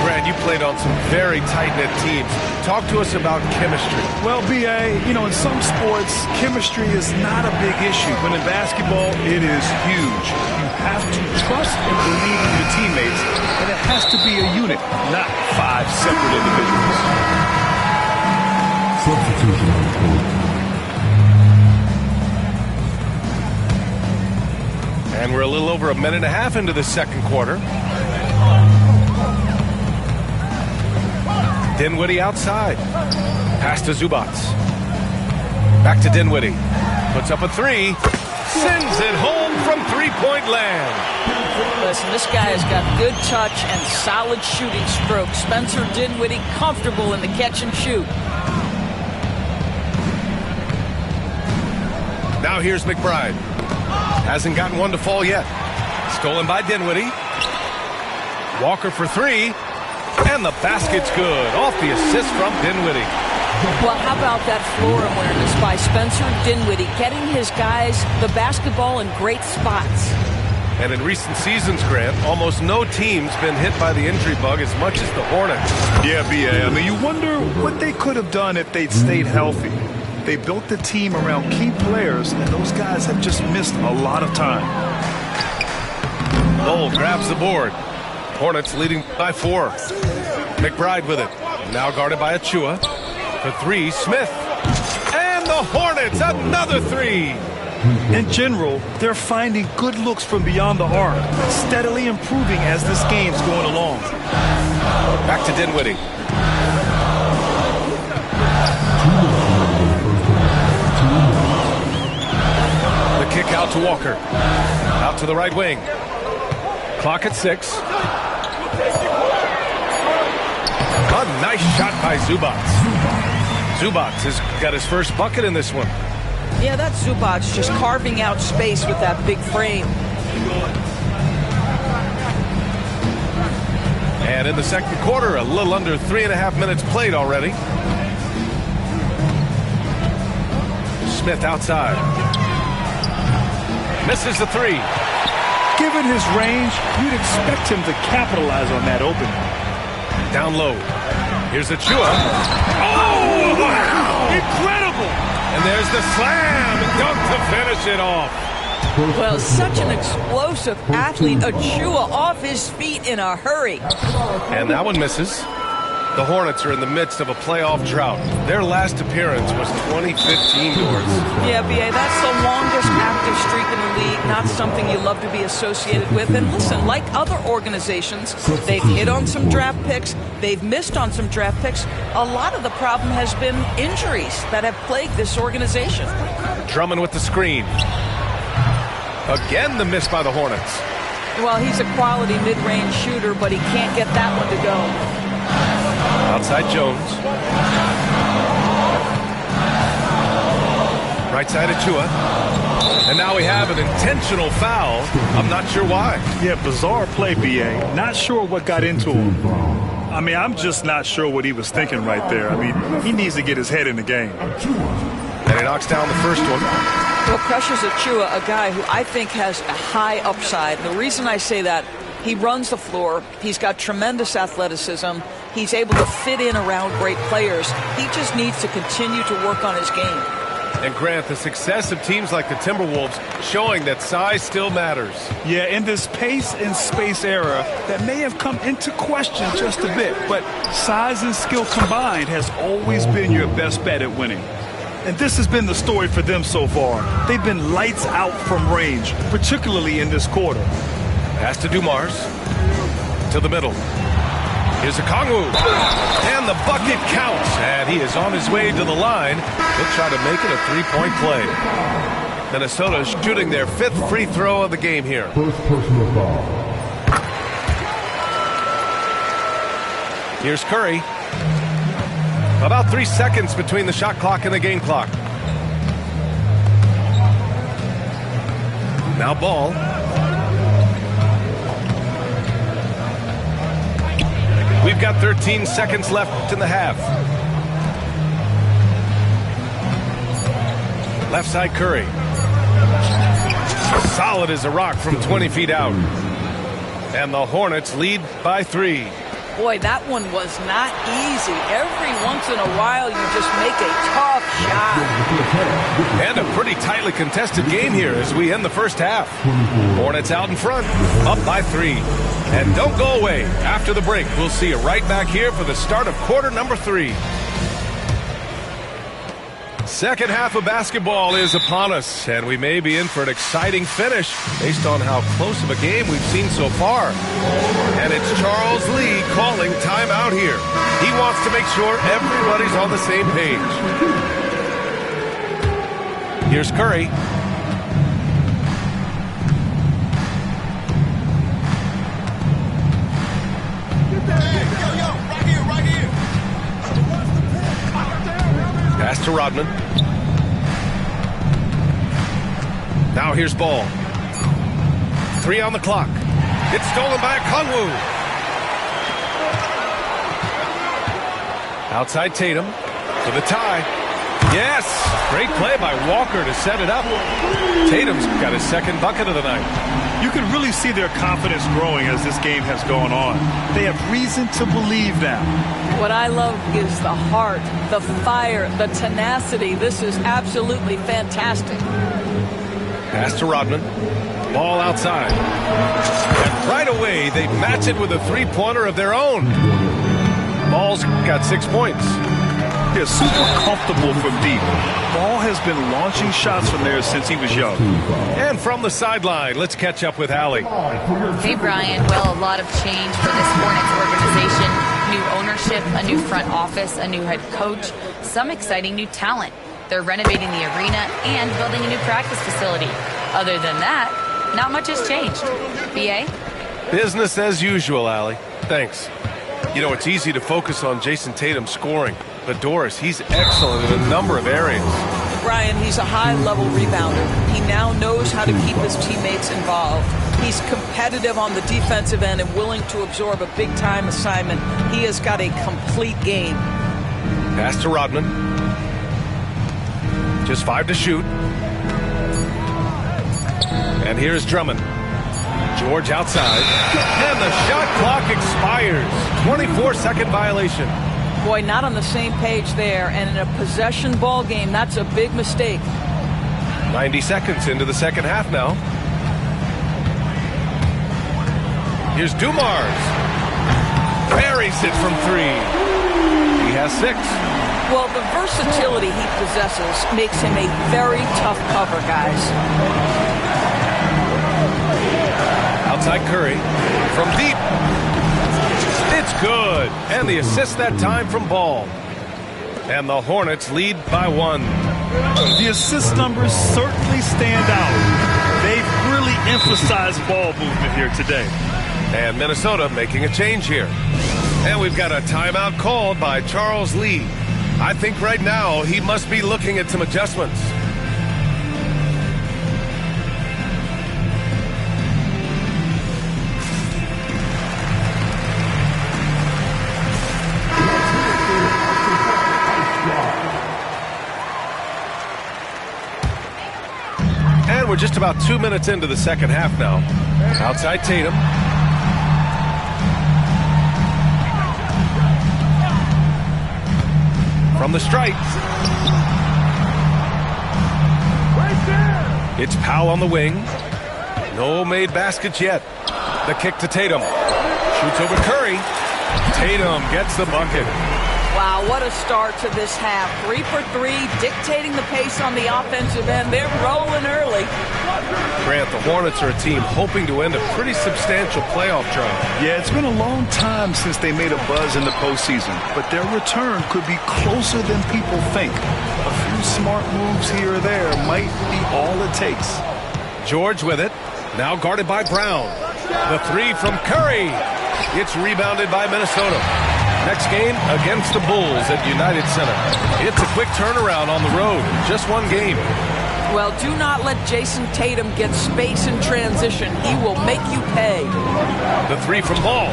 Brad, you played on some very tight-knit teams. Talk to us about chemistry. Well, B.A., in some sports, chemistry is not a big issue. But in basketball, it is huge. You have to trust and believe in your teammates, and it has to be a unit, not 5 separate individuals. Substitution on court. And we're a little over a minute and a half into the second quarter. Dinwiddie outside. Pass to Zubac. Back to Dinwiddie. Puts up a three. Sends it home from three-point land. Listen, this guy has got good touch and solid shooting stroke. Spencer Dinwiddie comfortable in the catch and shoot. Now here's McBride. Hasn't gotten one to fall yet. Stolen by Dinwiddie. Walker for three. And the basket's good. Off the assist from Dinwiddie. Well, how about that floor awareness by Spencer Dinwiddie, getting his guys the basketball in great spots. And in recent seasons, Grant, almost no team's been hit by the injury bug as much as the Hornets. Yeah, B.A. I mean, you wonder what they could have done if they'd stayed healthy. They built the team around key players, and those guys have just missed a lot of time. Lowell grabs the board. Hornets leading by 4. McBride with it. Now guarded by Achua. For three, Smith. And the Hornets, another three. In general, they're finding good looks from beyond the arc, steadily improving as this game's going along. Back to Dinwiddie. The kick out to Walker. Out to the right wing. Clock at 6. A nice shot by Zubac. Zubac has got his first bucket in this one. Yeah, that's Zubac just carving out space with that big frame. And in the second quarter, a little under 3.5 minutes played already. Smith outside. Misses the three. Given his range, you'd expect him to capitalize on that opening. Down low. Here's Achua. Oh, wow! Incredible! And there's the slam dunk to finish it off. Well, such an explosive athlete. Achua off his feet in a hurry. And that one misses. The Hornets are in the midst of a playoff drought. Their last appearance was 2015, Doors. Yeah, B.A., that's the longest active streak in the league. Not something you love to be associated with. And listen, like other organizations, they've hit on some draft picks. They've missed on some draft picks. A lot of the problem has been injuries that have plagued this organization. Drummond with the screen. Again, the miss by the Hornets. Well, he's a quality mid-range shooter, but he can't get that one to go. Outside Jones. Right side Achua. And now we have an intentional foul. I'm not sure why. Yeah, bizarre play, B.A. Not sure what got into him. I mean, I'm just not sure what he was thinking right there. I mean, he needs to get his head in the game. And he knocks down the first one. Well, Precious Achua, a guy who I think has a high upside. The reason I say that, he runs the floor. He's got tremendous athleticism. He's able to fit in around great players. He just needs to continue to work on his game. And Grant, the success of teams like the Timberwolves showing that size still matters. Yeah, in this pace and space era that may have come into question just a bit, but size and skill combined has always been your best bet at winning. And this has been the story for them so far. They've been lights out from range, particularly in this quarter. Pass to Dumars. To the middle. Here's Okongwu. And the bucket counts. And he is on his way to the line. He'll try to make it a three-point play. Minnesota shooting their 5th free throw of the game here. First personal foul. Here's Curry. About 3 seconds between the shot clock and the game clock. Now Ball. We've got 13 seconds left in the half. Left side Curry. Solid as a rock from 20 feet out. And the Hornets lead by 3. Boy, that one was not easy. Every once in a while, you just make a tough shot. And a pretty tightly contested game here as we end the first half. Hornets out in front, up by 3. And don't go away. After the break, we'll see you right back here for the start of quarter number 3. Second half of basketball is upon us, and we may be in for an exciting finish based on how close of a game we've seen so far. And it's Charles Lee calling timeout here. He wants to make sure everybody's on the same page. Here's Curry. Pass to Rodman. Now here's Ball. 3 on the clock. It's stolen by Kongwu. Outside Tatum for the tie. Yes! Great play by Walker to set it up. Tatum's got his second bucket of the night. You can really see their confidence growing as this game has gone on. They have reason to believe now. What I love is the heart, the fire, the tenacity. This is absolutely fantastic. Pass to Rodman. Ball outside. And right away, they match it with a three-pointer of their own. Ball's got 6 points. They're super comfortable from deep. Ball has been launching shots from there since he was young. And from the sideline, let's catch up with Allie. Hey, Brian. Well, a lot of change for this Hornets organization. New ownership, a new front office, a new head coach, some exciting new talent. They're renovating the arena and building a new practice facility. Other than that, not much has changed. B.A.? Business as usual, Allie. Thanks. You know, it's easy to focus on Jason Tatum scoring. But Doris, he's excellent in a number of areas. Brian, he's a high-level rebounder. He now knows how to keep his teammates involved. He's competitive on the defensive end and willing to absorb a big-time assignment. He has got a complete game. Pass to Rodman. Just 5 to shoot. And here's Drummond. George outside. And the shot clock expires. 24-second violation. Boy, not on the same page there. And in a possession ball game, that's a big mistake. 90 seconds into the second half now. Here's Dumars. Buries it from 3. He has 6. Well, the versatility he possesses makes him a very tough cover, guys. Outside Curry. From deep. It's good. And the assist that time from Ball. And the Hornets lead by 1. The assist numbers certainly stand out. They've really emphasized ball movement here today. And Minnesota making a change here. And we've got a timeout called by Charles Lee. I think right now he must be looking at some adjustments. And we're just about 2 minutes into the second half now. Outside Tatum. From the stripe. It's Powell on the wing. No made baskets yet. The kick to Tatum. Shoots over Curry. Tatum gets the bucket. Wow, what a start to this half. 3 for 3, dictating the pace on the offensive end. They're rolling early. Grant, the Hornets are a team hoping to end a pretty substantial playoff drive. Yeah, it's been a long time since they made a buzz in the postseason, but their return could be closer than people think. A few smart moves here or there might be all it takes. George with it, now guarded by Brown. The 3 from Curry. It's rebounded by Minnesota. Next game against the Bulls at United Center. It's a quick turnaround on the road. Just 1 game. Well, do not let Jason Tatum get space in transition. He will make you pay. The 3 from Ball.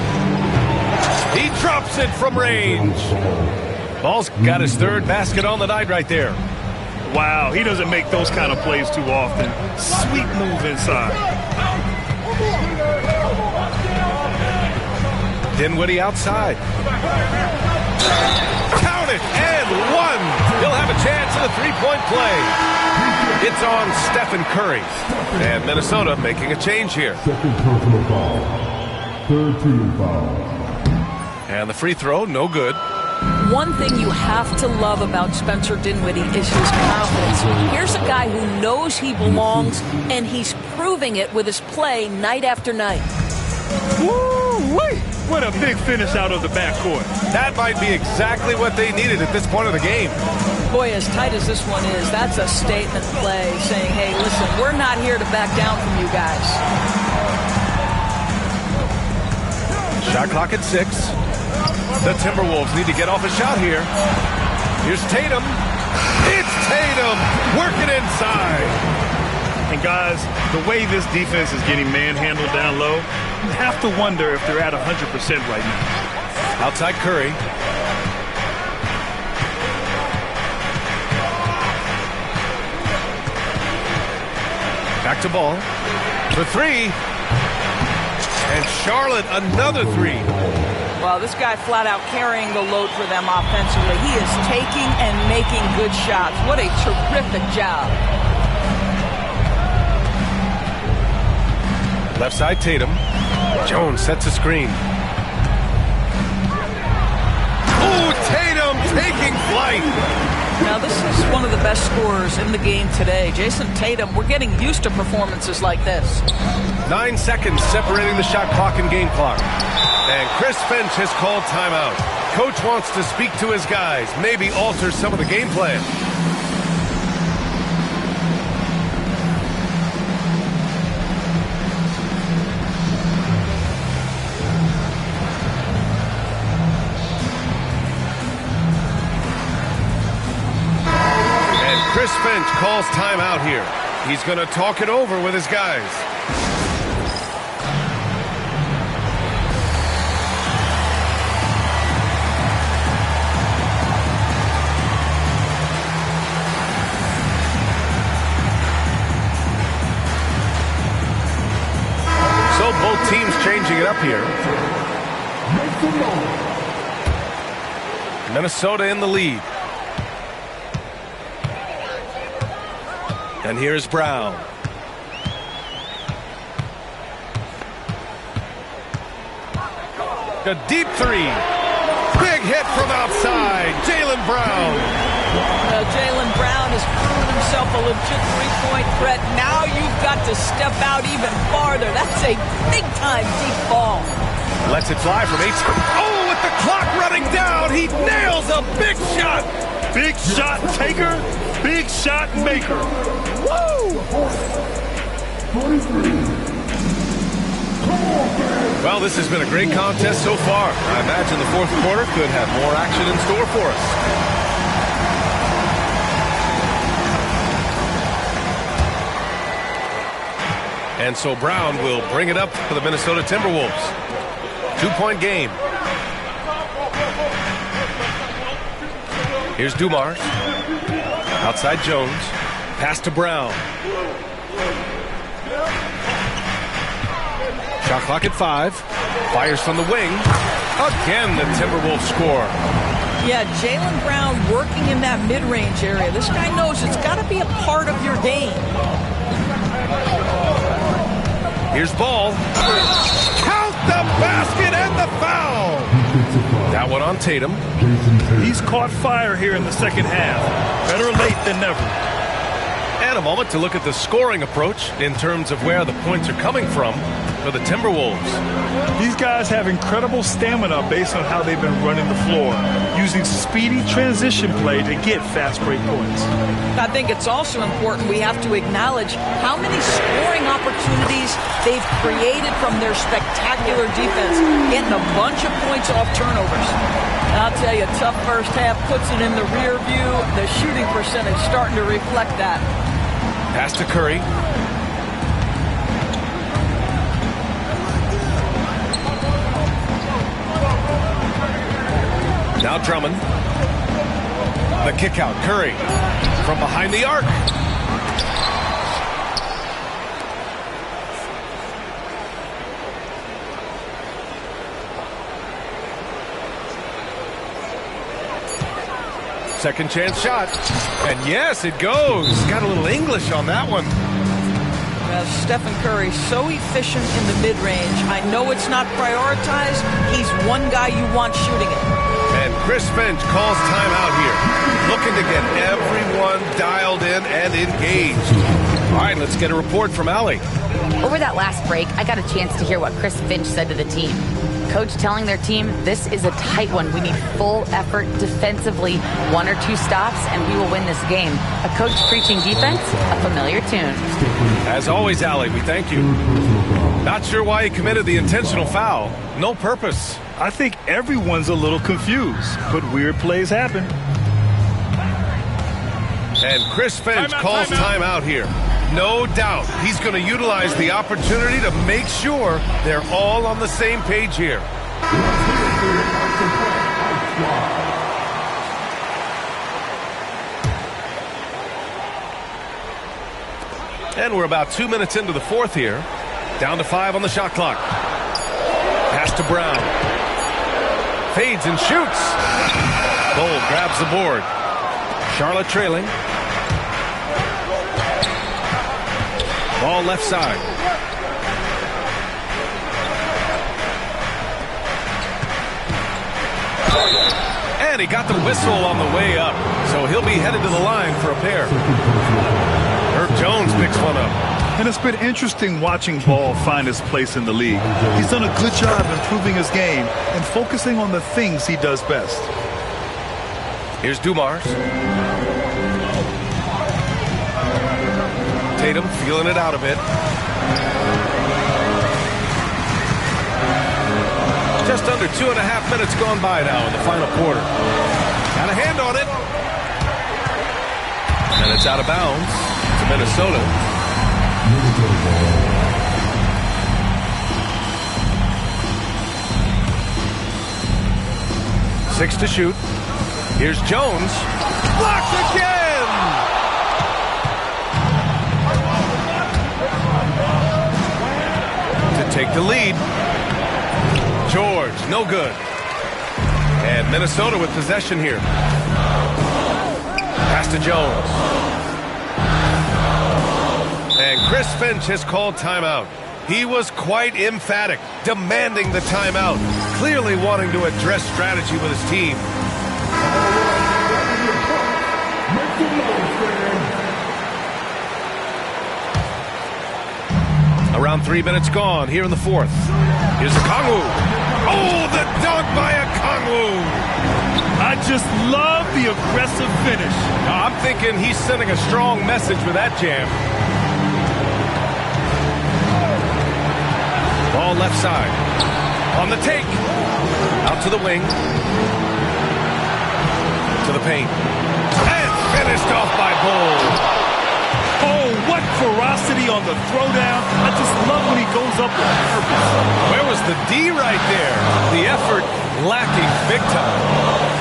He drops it from range. Ball's got his 3rd basket on the night right there. Wow, he doesn't make those kind of plays too often. Sweet move inside. Dinwiddie outside. Count it, and 1. He'll have a chance at a 3-point play. It's on Stephen Curry. And Minnesota making a change here. Second personal foul. 3rd team foul. And the free throw, no good. one thing you have to love about Spencer Dinwiddie is his confidence. Here's a guy who knows he belongs, and he's proving it with his play night after night. Woo-wee! What a big finish out of the backcourt. That might be exactly what they needed at this point of the game. Boy, as tight as this one is, that's a statement play saying, hey, listen, we're not here to back down from you guys. Shot clock at 6. The Timberwolves need to get off a shot here. Here's Tatum. It's Tatum working inside. And guys, the way this defense is getting manhandled down low, you have to wonder if they're at 100% right now. Outside Curry. Back to Ball. For 3. And Charlotte, another 3. Well, this guy flat out carrying the load for them offensively. He is taking and making good shots. What a terrific job. Left side Tatum. Jones sets a screen. Oh, Tatum taking flight. Now, this is one of the best scorers in the game today. Jason Tatum, we're getting used to performances like this. 9 seconds separating the shot clock and game clock. And Chris Finch has called timeout. Coach wants to speak to his guys, maybe alter some of the game plan. Chris Finch calls timeout here. He's going to talk it over with his guys. So both teams changing it up here. Minnesota in the lead. And here's Brown. A deep 3. Big hit from outside. Jaylen Brown. Jaylen Brown has proven himself a legit three-point threat. Now you've got to step out even farther. That's a big-time deep ball. Lets it fly from 8. Oh, with the clock running down, he nails a big shot. Big shot taker, big shot maker. Woo! Well, this has been a great contest so far. I imagine the fourth quarter could have more action in store for us. And so Brown will bring it up for the Minnesota Timberwolves. 2-point game. Here's Dumars. Outside Jones. Pass to Brown. Shot clock at 5. Fires from the wing. Again, the Timberwolves score. Yeah, Jaylen Brown working in that mid-range area. This guy knows it's got to be a part of your game. Here's Ball. Count the basket and the foul. That one on Tatum. He's caught fire here in the second half. Better late than never. And a moment to look at the scoring approach in terms of where the points are coming from for the Timberwolves. These guys have incredible stamina based on how they've been running the floor, using speedy transition play to get fast break points. I think it's also important we have to acknowledge how many scoring opportunities they've created from their spectacular defense, getting a bunch of points off turnovers. And I'll tell you, a tough first half puts it in the rear view. The shooting percentage starting to reflect that. Pass to Curry. Now Drummond. The kick out. Curry from behind the arc. Second chance shot. And yes, it goes. Got a little English on that one. Stephen Curry, so efficient in the mid-range. I know it's not prioritized. He's one guy you want shooting it. And Chris Finch calls timeout here, looking to get everyone dialed in and engaged. All right, let's get a report from Allie. Over that last break, I got a chance to hear what Chris Finch said to the team. Coach telling their team, this is a tight one. We need full effort defensively, 1 or 2 stops, and we will win this game. A coach preaching defense, a familiar tune. As always, Allie, we thank you. Not sure why he committed the intentional foul. No purpose. I think everyone's a little confused, but weird plays happen. And Chris Finch calls timeout here. No doubt he's going to utilize the opportunity to make sure they're all on the same page here. And we're about 2 minutes into the fourth here. Down to 5 on the shot clock. Pass to Brown. Fades and shoots. Bull grabs the board. Charlotte trailing. Ball left side. And he got the whistle on the way up, so he'll be headed to the line for a pair. Herb Jones picks one up. And it's been interesting watching Ball find his place in the league. He's done a good job improving his game and focusing on the things he does best. Here's Dumars. Tatum feeling it out a bit. Just under 2.5 minutes gone by now in the final quarter. Got a hand on it. And it's out of bounds to Minnesota. 6 to shoot. Here's Jones. Blocked again! To take the lead. George, no good. And Minnesota with possession here. Pass to Jones. And Chris Finch has called timeout. He was quite emphatic, demanding the timeout, clearly wanting to address strategy with his team. Around 3 minutes gone here in the fourth. Here's Okongwu. Oh, the dunk by Okongwu. I just love the aggressive finish. I'm thinking he's sending a strong message with that jam. Ball left side. On the take. Out to the wing. To the paint. And finished off by Bull. Oh, what ferocity on the throwdown. I just love when he goes up with purpose. Where was the D right there? The effort lacking big time.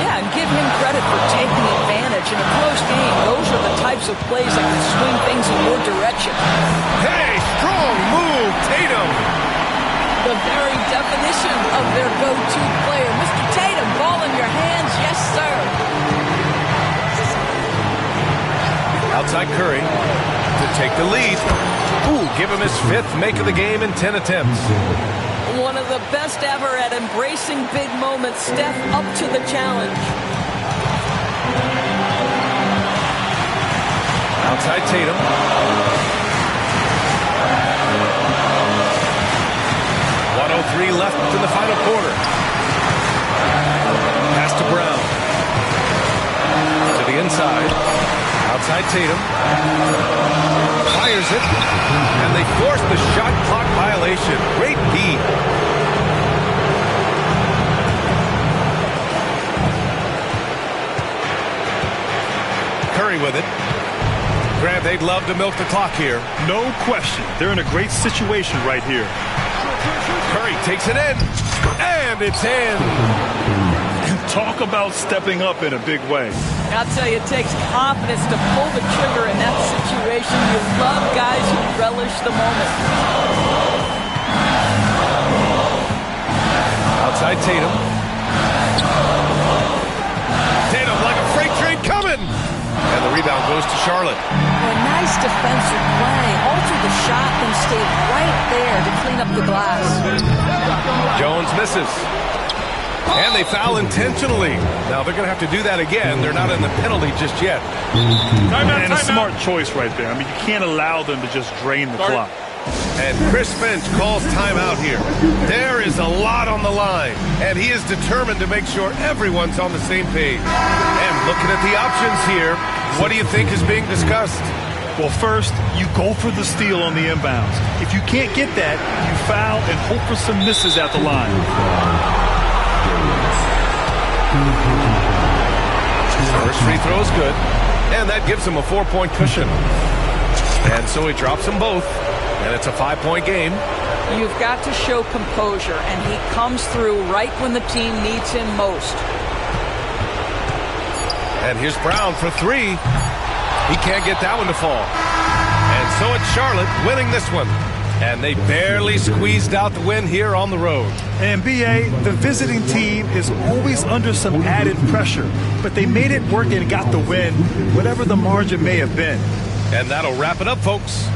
Yeah, and give him credit for taking advantage. In a close game, those are the types of plays that can swing things in your direction. Hey, strong move, Tatum. The very definition of their go-to player. Mr. Tatum, ball in your hands. Yes, sir. Outside Curry to take the lead. Ooh, give him his 5th make of the game in 10 attempts. One of the best ever at embracing big moments. Steph up to the challenge. Outside Tatum. .103 left in the final quarter. Pass to Brown. To the inside. Outside Tatum. Fires it. And they force the shot clock violation. Great D. Curry with it. Grant, they'd love to milk the clock here. No question. They're in a great situation right here. Curry takes it in. And it's in. Talk about stepping up in a big way. I'll tell you, it takes confidence to pull the trigger in that situation. You love guys who relish the moment. Outside Tatum. Tatum like a freight train coming. And the rebound goes to Charlotte. A nice defensive play. Altered the shot and stayed right there to clean up the glass. Jones misses. And they foul intentionally. Now they're going to have to do that again. They're not in the penalty just yet. And a smart choice right there. I mean, you can't allow them to just drain the clock. And Chris Finch calls timeout here. There is a lot on the line, and he is determined to make sure everyone's on the same page. And looking at the options here, what do you think is being discussed? Well, first, you go for the steal on the inbounds. If you can't get that, you foul and hope for some misses at the line. First free throw is good, and that gives him a 4-point cushion. And so he drops them both, and it's a 5-point game. You've got to show composure, and he comes through right when the team needs him most. And here's Brown for 3. He can't get that one to fall. And so it's Charlotte winning this one. And they barely squeezed out the win here on the road. And BA, the visiting team is always under some added pressure, but they made it work and got the win, whatever the margin may have been. And that'll wrap it up, folks.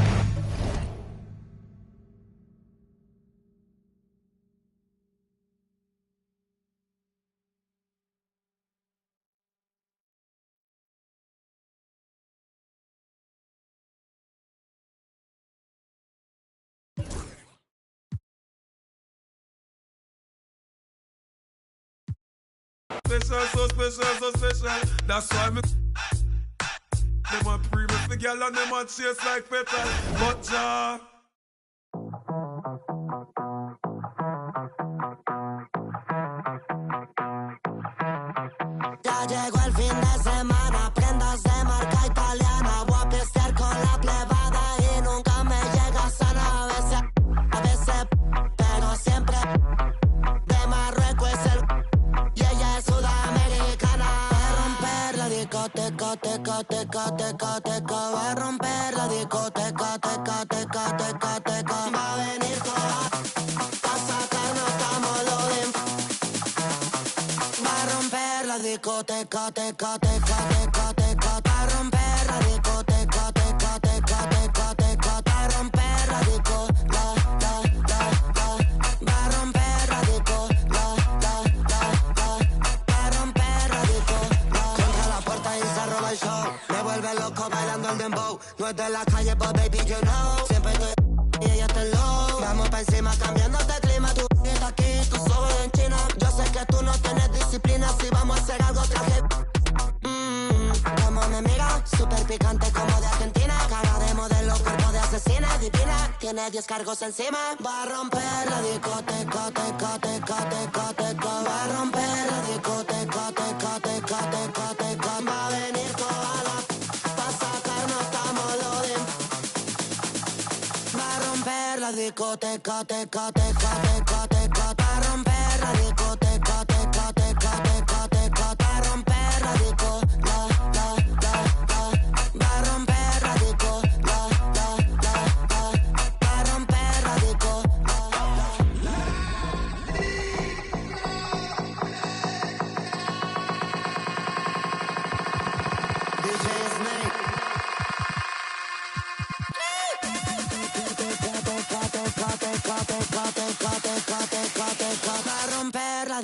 Special, so special, so special. That's why me. Them a previous the girl and them a chase like petal. But Ya llegó el fin de semana, prendas de marca italiana. Voy a pistear con la plebada y nunca me llega sana. A veces, pero siempre. De Marruecos es el y ella es sudamericana. Va a romper la discoteca, teca, teca, teca, teca. Va a romper la discoteca, teca, teca, teca, teca. Va a venir toda a sacarnos a modo de. Va a romper la discoteca, teca, teca, teca, teca. Va a romper la discoteca, teca, teca, teca, teca. Va a romper la disco, la. Va a romper la disco, la. Va a romper la disco, la. Contra la puerta y se roba el show. Me vuelve loco bailando el dembow. No es de la calle, but baby, you know. Siempre estoy y ella está low. Vamos pa' encima cambiando de clima. Tú estás aquí, tú solo en China. Yo sé que tú no tienes disciplina. Si vamos a hacer algo, traje. Como me mira, súper picante como de Argentina. Cara de modelo, cuerpo de asesina, divina. Tiene 10 cargos encima. Va a romper la discoteca, teca, teca, teca, teca. Va a romper la discoteca, teca, teca, teca, teca. Va a venir toda la pa' sacarnos a modo de. Va a romper la discoteca, teca, teca, teca, teca. Va a romper la discoteca, teca, teca, teca, teca. Va a romper la disco, la. Va a romper la disco, la. Va a romper la disco, DJ Snake. Va a romper la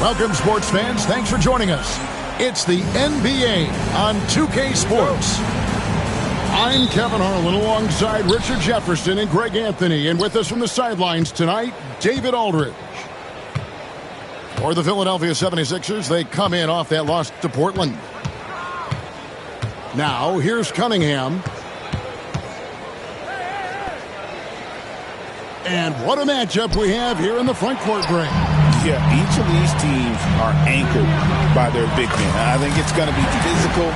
Welcome, sports fans. Thanks for joining us. It's the NBA on 2K Sports. I'm Kevin Harlan alongside Richard Jefferson and Greg Anthony. And with us from the sidelines tonight, David Aldridge. For the Philadelphia 76ers, they come in off that loss to Portland. Now, here's Cunningham. And what a matchup we have here in the front court, Greg. Yeah, each of these teams are anchored by their big men. I think it's going to be physical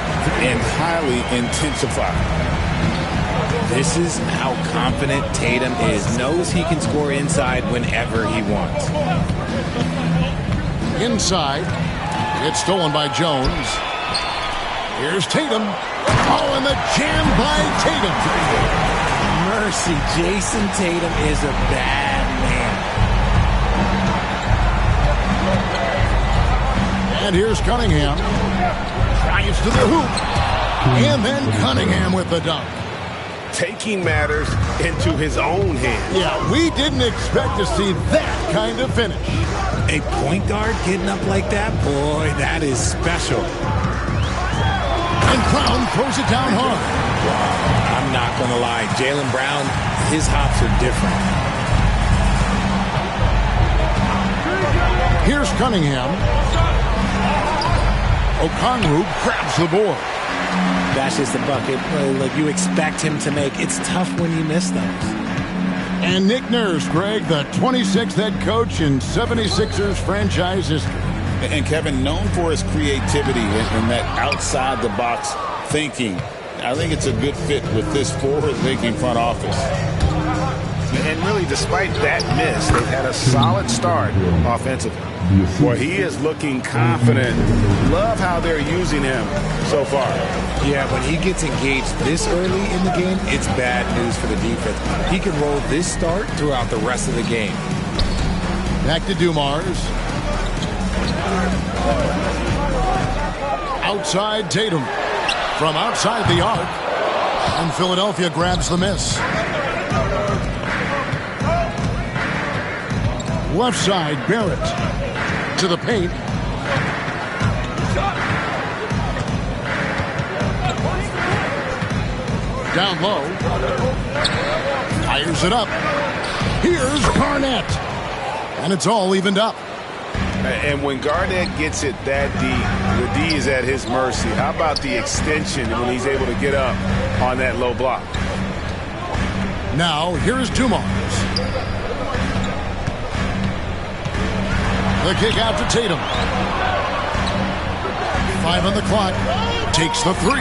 and highly intensified. This is how confident Tatum is. Knows he can score inside whenever he wants. Inside. It's stolen by Jones. Here's Tatum. Oh, and the jam by Tatum. Mercy, Jason Tatum is a bad man. And here's Cunningham. Drives to the hoop. And then Cunningham with the dunk. Taking matters into his own hands. Yeah, we didn't expect to see that kind of finish. A point guard getting up like that? Boy, that is special. And Brown throws it down hard. I'm not going to lie. Jaylen Brown, his hops are different. Here's Cunningham. Okongwu grabs the board. Dashes the bucket. Like you expect him to make. It's tough when you miss those. And Nick Nurse, Greg, the 26th head coach in 76ers franchise history. And Kevin, known for his creativity and that outside-the-box thinking. I think it's a good fit with this forward-thinking front office. And really, despite that miss, they've had a solid start offensively. Boy, he is looking confident. Love how they're using him so far. Yeah, when he gets engaged this early in the game, it's bad news for the defense. He can roll this start throughout the rest of the game. Back to Dumars. Outside Tatum. From outside the arc. And Philadelphia grabs the miss. Left side, Barrett. To the paint. Down low. Fires it up. Here's Garnett. And it's all evened up. And when Garnett gets it that deep, the D is at his mercy. How about the extension when he's able to get up on that low block? Now, here's Dumars. The kick out to Tatum. 5 on the clock. Takes the 3.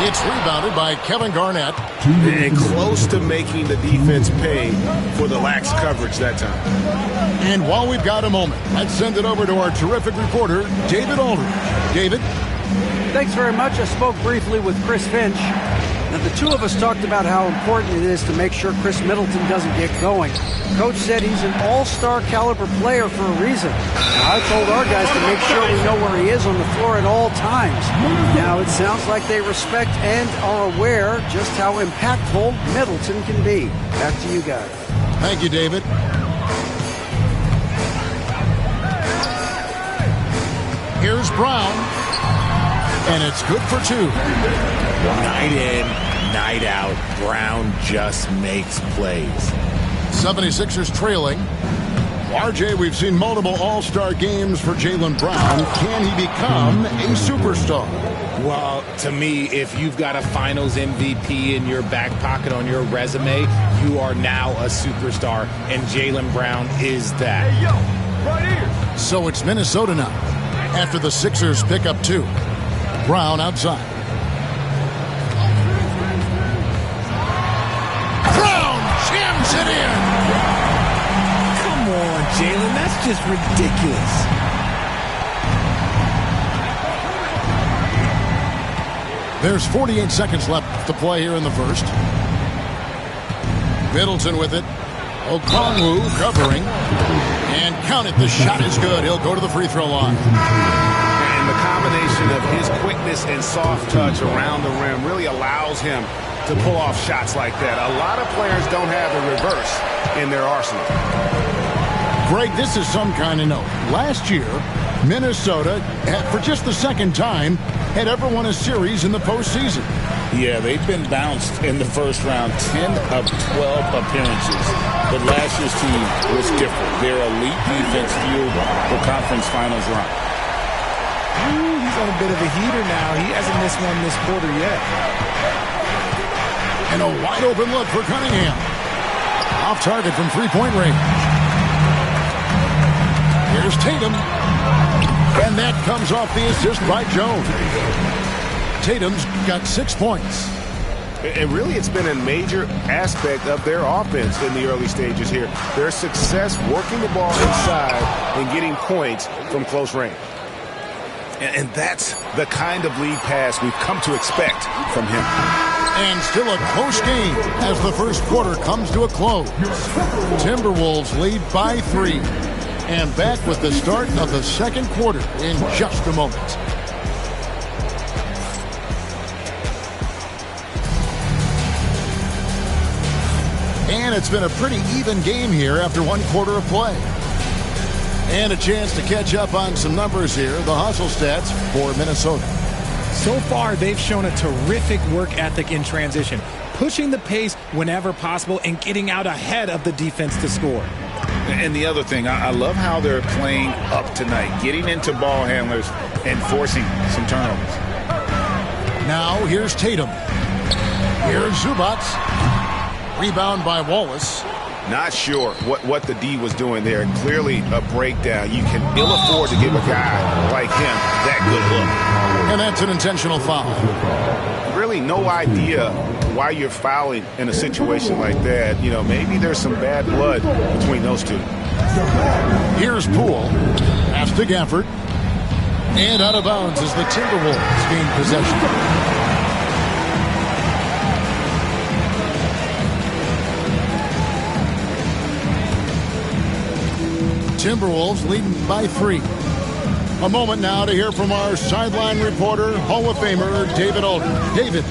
It's rebounded by Kevin Garnett. And close to making the defense pay for the lax coverage that time. And while we've got a moment, let's send it over to our terrific reporter, David Aldridge. David? Thanks very much. I spoke briefly with Chris Finch. And the two of us talked about how important it is to make sure Chris Middleton doesn't get going. Coach said he's an all-star caliber player for a reason. Now, I told our guys to make sure we know where he is on the floor at all times. Now, it sounds like they respect and are aware just how impactful Middleton can be. Back to you guys. Thank you, David. Here's Brown. And it's good for 2. Night in, night out, Brown just makes plays. 76ers trailing. RJ, we've seen multiple all-star games for Jaylen Brown. Can he become a superstar? Well, to me, if you've got a finals MVP in your back pocket on your resume, you are now a superstar, and Jaylen Brown is that. Hey, yo, right here. So it's Minnesota now, after the Sixers pick up 2. Brown outside. Brown jams it in. Come on, Jaylen, that's just ridiculous. There's 48 seconds left to play here in the first. Middleton with it. Okongwu covering. And count it, the shot is good. He'll go to the free throw line. And the combination of his quickness and soft touch around the rim really allows him to pull off shots like that. A lot of players don't have a reverse in their arsenal. Greg, this is some kind of note. Last year, Minnesota, for just the second time, had ever won a series in the postseason. Yeah, they've been bounced in the first round, 10 of 12 appearances. But last year's team was different. Their elite defense fueled the conference finals run. Ooh, he's on a bit of a heater now. He hasn't missed one this quarter yet. And a wide open look for Cunningham. Off target from three-point range. Here's Tatum. And that comes off the assist by Jones. Tatum's got 6 points. And really, it's been a major aspect of their offense in the early stages here. Their success working the ball inside and getting points from close range. And that's the kind of lead pass we've come to expect from him. And still a close game as the first quarter comes to a close. Timberwolves lead by 3. And back with the start of the second quarter in just a moment. And it's been a pretty even game here after one quarter of play. And a chance to catch up on some numbers here. The hustle stats for Minnesota. So far, they've shown a terrific work ethic in transition, pushing the pace whenever possible and getting out ahead of the defense to score. And the other thing, I love how they're playing up tonight, getting into ball handlers and forcing some turnovers. Now here's Tatum. Here's Zubac. Rebound by Wallace. Not sure what the D was doing there. Clearly a breakdown. You can ill afford to give a guy like him that good look. And that's an intentional foul. Really no idea why you're fouling in a situation like that. You know, maybe there's some bad blood between those two. Here's Poole. Pass to Gafford. And out of bounds as the Timberwolves gain possession. Timberwolves leading by 3. A moment now to hear from our sideline reporter, Hall of Famer David Aldridge. David.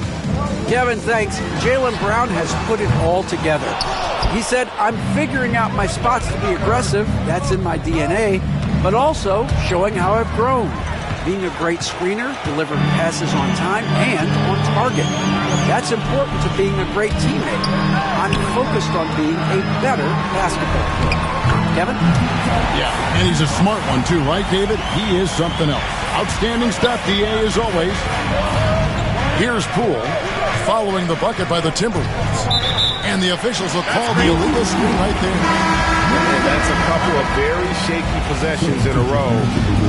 Kevin, thanks. Jaylen Brown has put it all together. He said, I'm figuring out my spots to be aggressive. That's in my DNA. But also showing how I've grown. Being a great screener, delivering passes on time and on target. That's important to being a great teammate. I'm focused on being a better basketball player. Kevin? Yeah, and he's a smart one too, right, David? He is something else. Outstanding stuff, DA, as always. Here's Poole following the bucket by the Timberwolves. And the officials will call the illegal screen right there. And that's a couple of very shaky possessions in a row.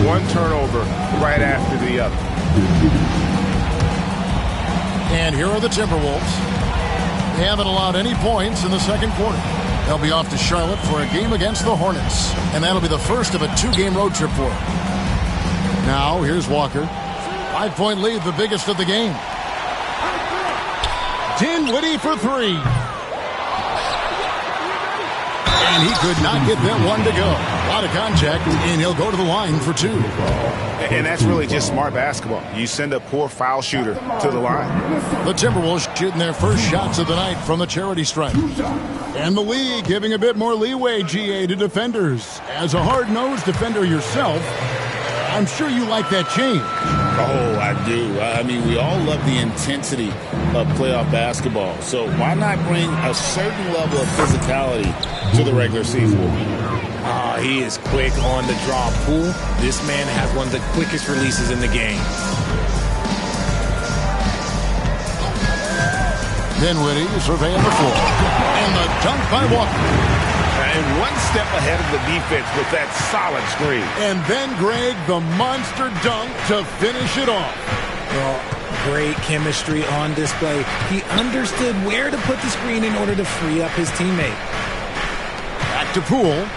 One turnover right after the other. And here are the Timberwolves. They haven't allowed any points in the second quarter. They'll be off to Charlotte for a game against the Hornets. And that'll be the first of a 2-game road trip for them. Now, here's Walker. 5-point lead, the biggest of the game. Dinwiddie for 3. And he could not get that one to go. A lot of contact, and he'll go to the line for 2. And that's really just smart basketball. You send a poor foul shooter to the line. The Timberwolves shooting their first shots of the night from the charity stripe. And the league giving a bit more leeway, GA, to defenders. As a hard-nosed defender yourself, I'm sure you like that change. Oh, I do. I mean, we all love the intensity of playoff basketball. So why not bring a certain level of physicality to the regular season? He is quick on the draw. Poole, this man has one of the quickest releases in the game. Dinwiddie surveying the floor. And the dunk by Walker. And one step ahead of the defense with that solid screen. And then, Greg, the monster dunk to finish it off. Well, great chemistry on display. He understood where to put the screen in order to free up his teammate. Back to Poole.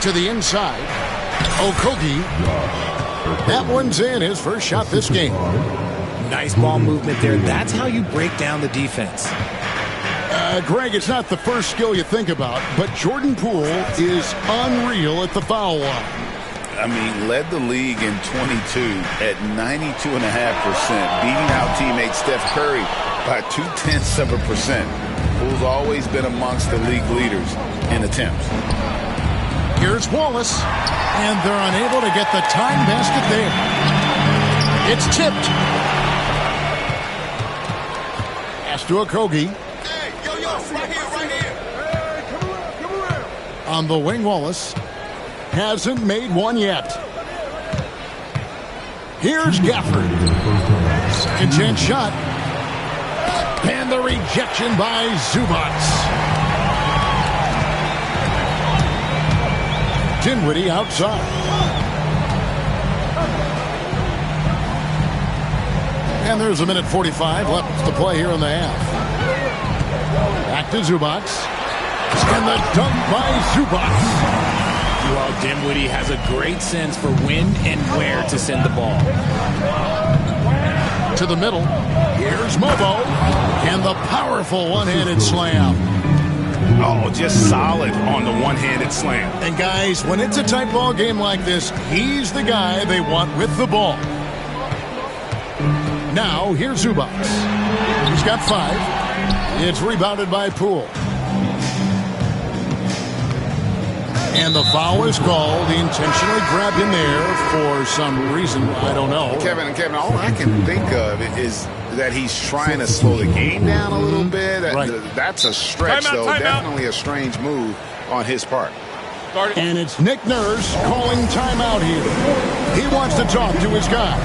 To the inside. Okogie. That one's in, his first shot this game. Nice ball movement there. That's how you break down the defense. Greg, it's not the first skill you think about, but Jordan Poole is unreal at the foul line. I mean, led the league in 22 at 92.5%, beating out teammate Steph Curry by 0.2%. Poole's always been amongst the league leaders in attempts. Here's Wallace, and they're unable to get the time basket there. It's tipped. Pass to Okogie. On the wing, Wallace hasn't made one yet. Here's Gafford. Second chance shot. And the rejection by Zubac. Dinwiddie outside. And there's a minute 45 left to play here in the half. Back to Zubac. And the dunk by Zubac. Well, Dinwiddie has a great sense for when and where to send the ball. To the middle. Here's Mobo. And the powerful one-handed slam. Oh, just solid on the one-handed slam. And guys, when it's a tight ball game like this, he's the guy they want with the ball. Now, here's Zubac. He's got 5. It's rebounded by Poole. And the foul is called. He intentionally grabbed him there for some reason. I don't know. Kevin, all I can think of is that he's trying to slow the game down a little bit. Right. That's a stretch, though. Definitely a strange move on his part. And it's Nick Nurse calling timeout here. He wants to talk to his guys.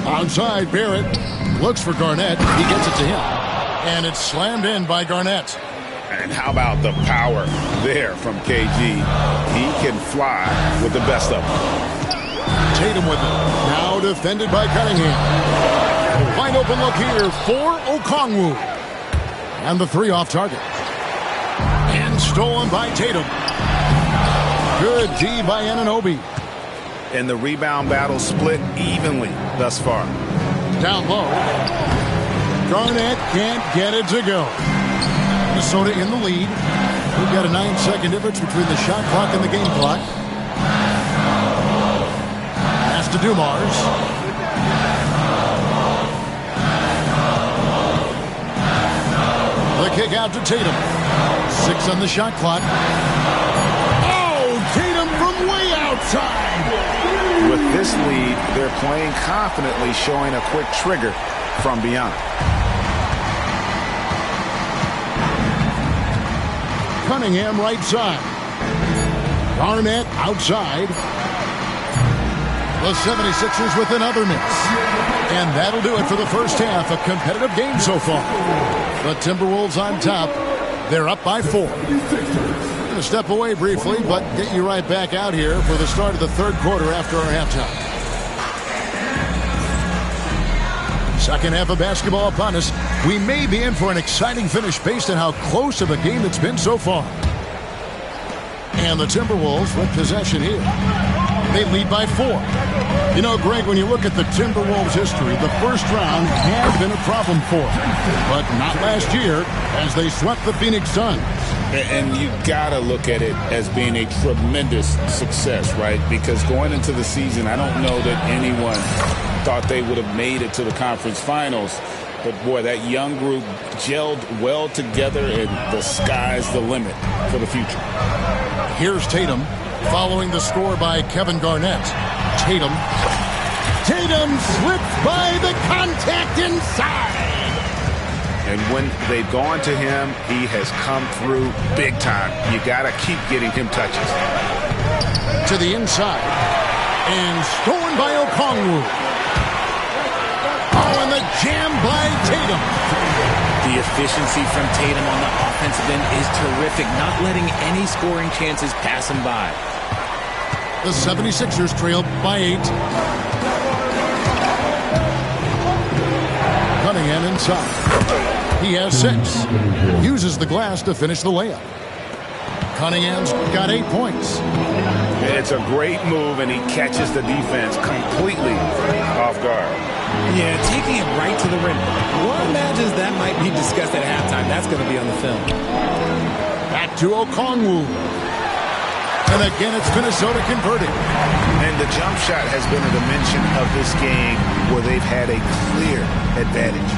Outside, Barrett looks for Garnett. He gets it to him. And it's slammed in by Garnett. And how about the power there from KG? He can fly with the best of them. Tatum with it. Now defended by Cunningham. Wide open look here for Okongwu. And the 3 off target. And stolen by Tatum. Good D by Anunoby. And the rebound battle split evenly thus far. Down low. Garnett can't get it to go. Minnesota in the lead. We've got a 9-second difference between the shot clock and the game clock. Pass to Dumars. The kick out to Tatum. 6 on the shot clock. Oh, Tatum from way outside. With this lead, they're playing confidently, showing a quick trigger from beyond. Cunningham right side. Garnett outside. The 76ers with another miss. And that'll do it for the first half. A competitive game so far. The Timberwolves on top. They're up by 4. Going to step away briefly, but get you right back out here for the start of the third quarter after our halftime. Second half of basketball upon us. We may be in for an exciting finish based on how close of a game it's been so far. And the Timberwolves with possession here. They lead by 4. You know, Greg, when you look at the Timberwolves' history, the first round has been a problem for them. But not last year, as they swept the Phoenix Suns. And you got to look at it as being a tremendous success, right? Because going into the season, I don't know that anyone thought they would have made it to the conference finals. But, boy, that young group gelled well together, and the sky's the limit for the future. Here's Tatum, following the score by Kevin Garnett. Tatum slipped by the contact inside. And when they've gone to him, he has come through big time. You got to keep getting him touches. To the inside. And stolen by Okongwu. Oh, and the jam by Tatum. The efficiency from Tatum on the offensive end is terrific, not letting any scoring chances pass him by. The 76ers trail by 8. Cunningham inside. He has 6. Uses the glass to finish the layup. Cunningham's got 8 points. It's a great move, and he catches the defense completely off guard. Yeah, taking it right to the rim. One imagines that might be discussed at halftime. That's going to be on the film. Back to Okongwu. And again, it's Minnesota converting. And the jump shot has been a dimension of this game where they've had a clear advantage.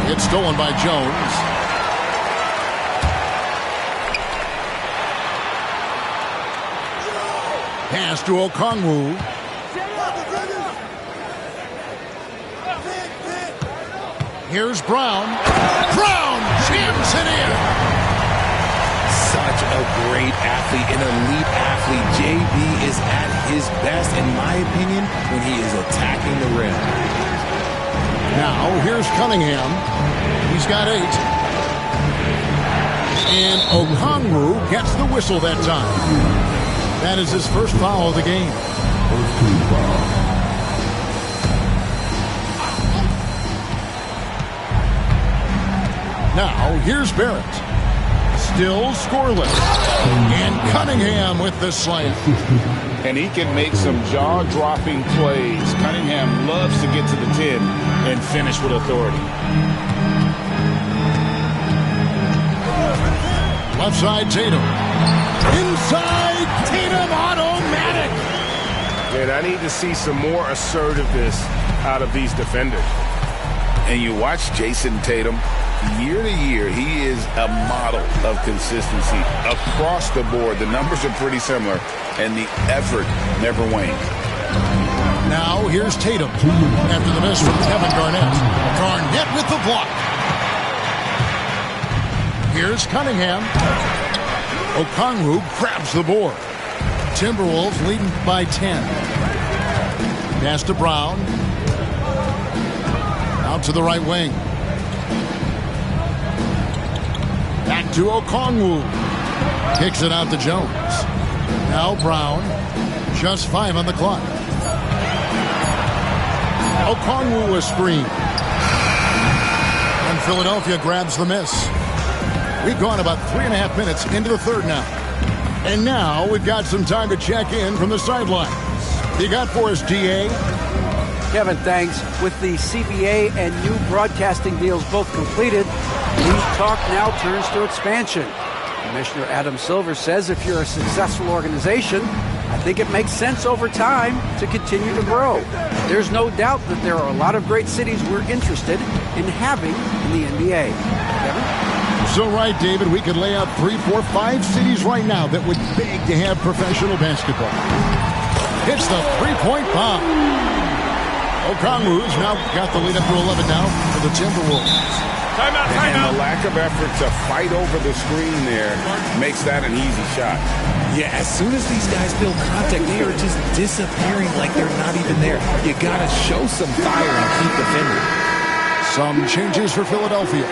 It's stolen by Jones. Pass to Okongwu. Here's Brown. Brown jams it in. Such a great athlete, an elite athlete. JB is at his best, in my opinion, when he is attacking the rim. Now, here's Cunningham. He's got 8. And Okongwu gets the whistle that time. That is his first foul of the game. Now, here's Barrett. Still scoreless. And Cunningham with the slam. And he can make some jaw-dropping plays. Cunningham loves to get to the 10 and finish with authority. Left side, Tatum. Inside, Tatum, automatic. And I need to see some more assertiveness out of these defenders. And you watch Jason Tatum, year to year, he is a model of consistency across the board. The numbers are pretty similar, and the effort never wanes. Now, here's Tatum. After the miss from Kevin Garnett. Garnett with the block. Here's Cunningham. Okongwu grabs the board. Timberwolves leading by 10. Pass to Brown. Out to the right wing. Back to Okongwu. Kicks it out to Jones. Now Brown. Just 5 on the clock. Okongwu a screen. And Philadelphia grabs the miss. We've gone about 3.5 minutes into the third now. And now we've got some time to check in from the sidelines. You got for us, DA? Kevin, thanks. With the CBA and new broadcasting deals both completed, league talk now turns to expansion. Commissioner Adam Silver says if you're a successful organization, I think it makes sense over time to continue to grow. There's no doubt that there are a lot of great cities we're interested in having in the NBA. Kevin? So right, David, we could lay out 3, 4, 5 cities right now that would beg to have professional basketball. It's the three-point bomb. Okongwu's now got the lead up to 11 now for the Timberwolves. Timeout. And the lack of effort to fight over the screen there makes that an easy shot. Yeah, as soon as these guys build contact, they are just disappearing like they're not even there. You got to show some fire and keep defending. Some changes for Philadelphia.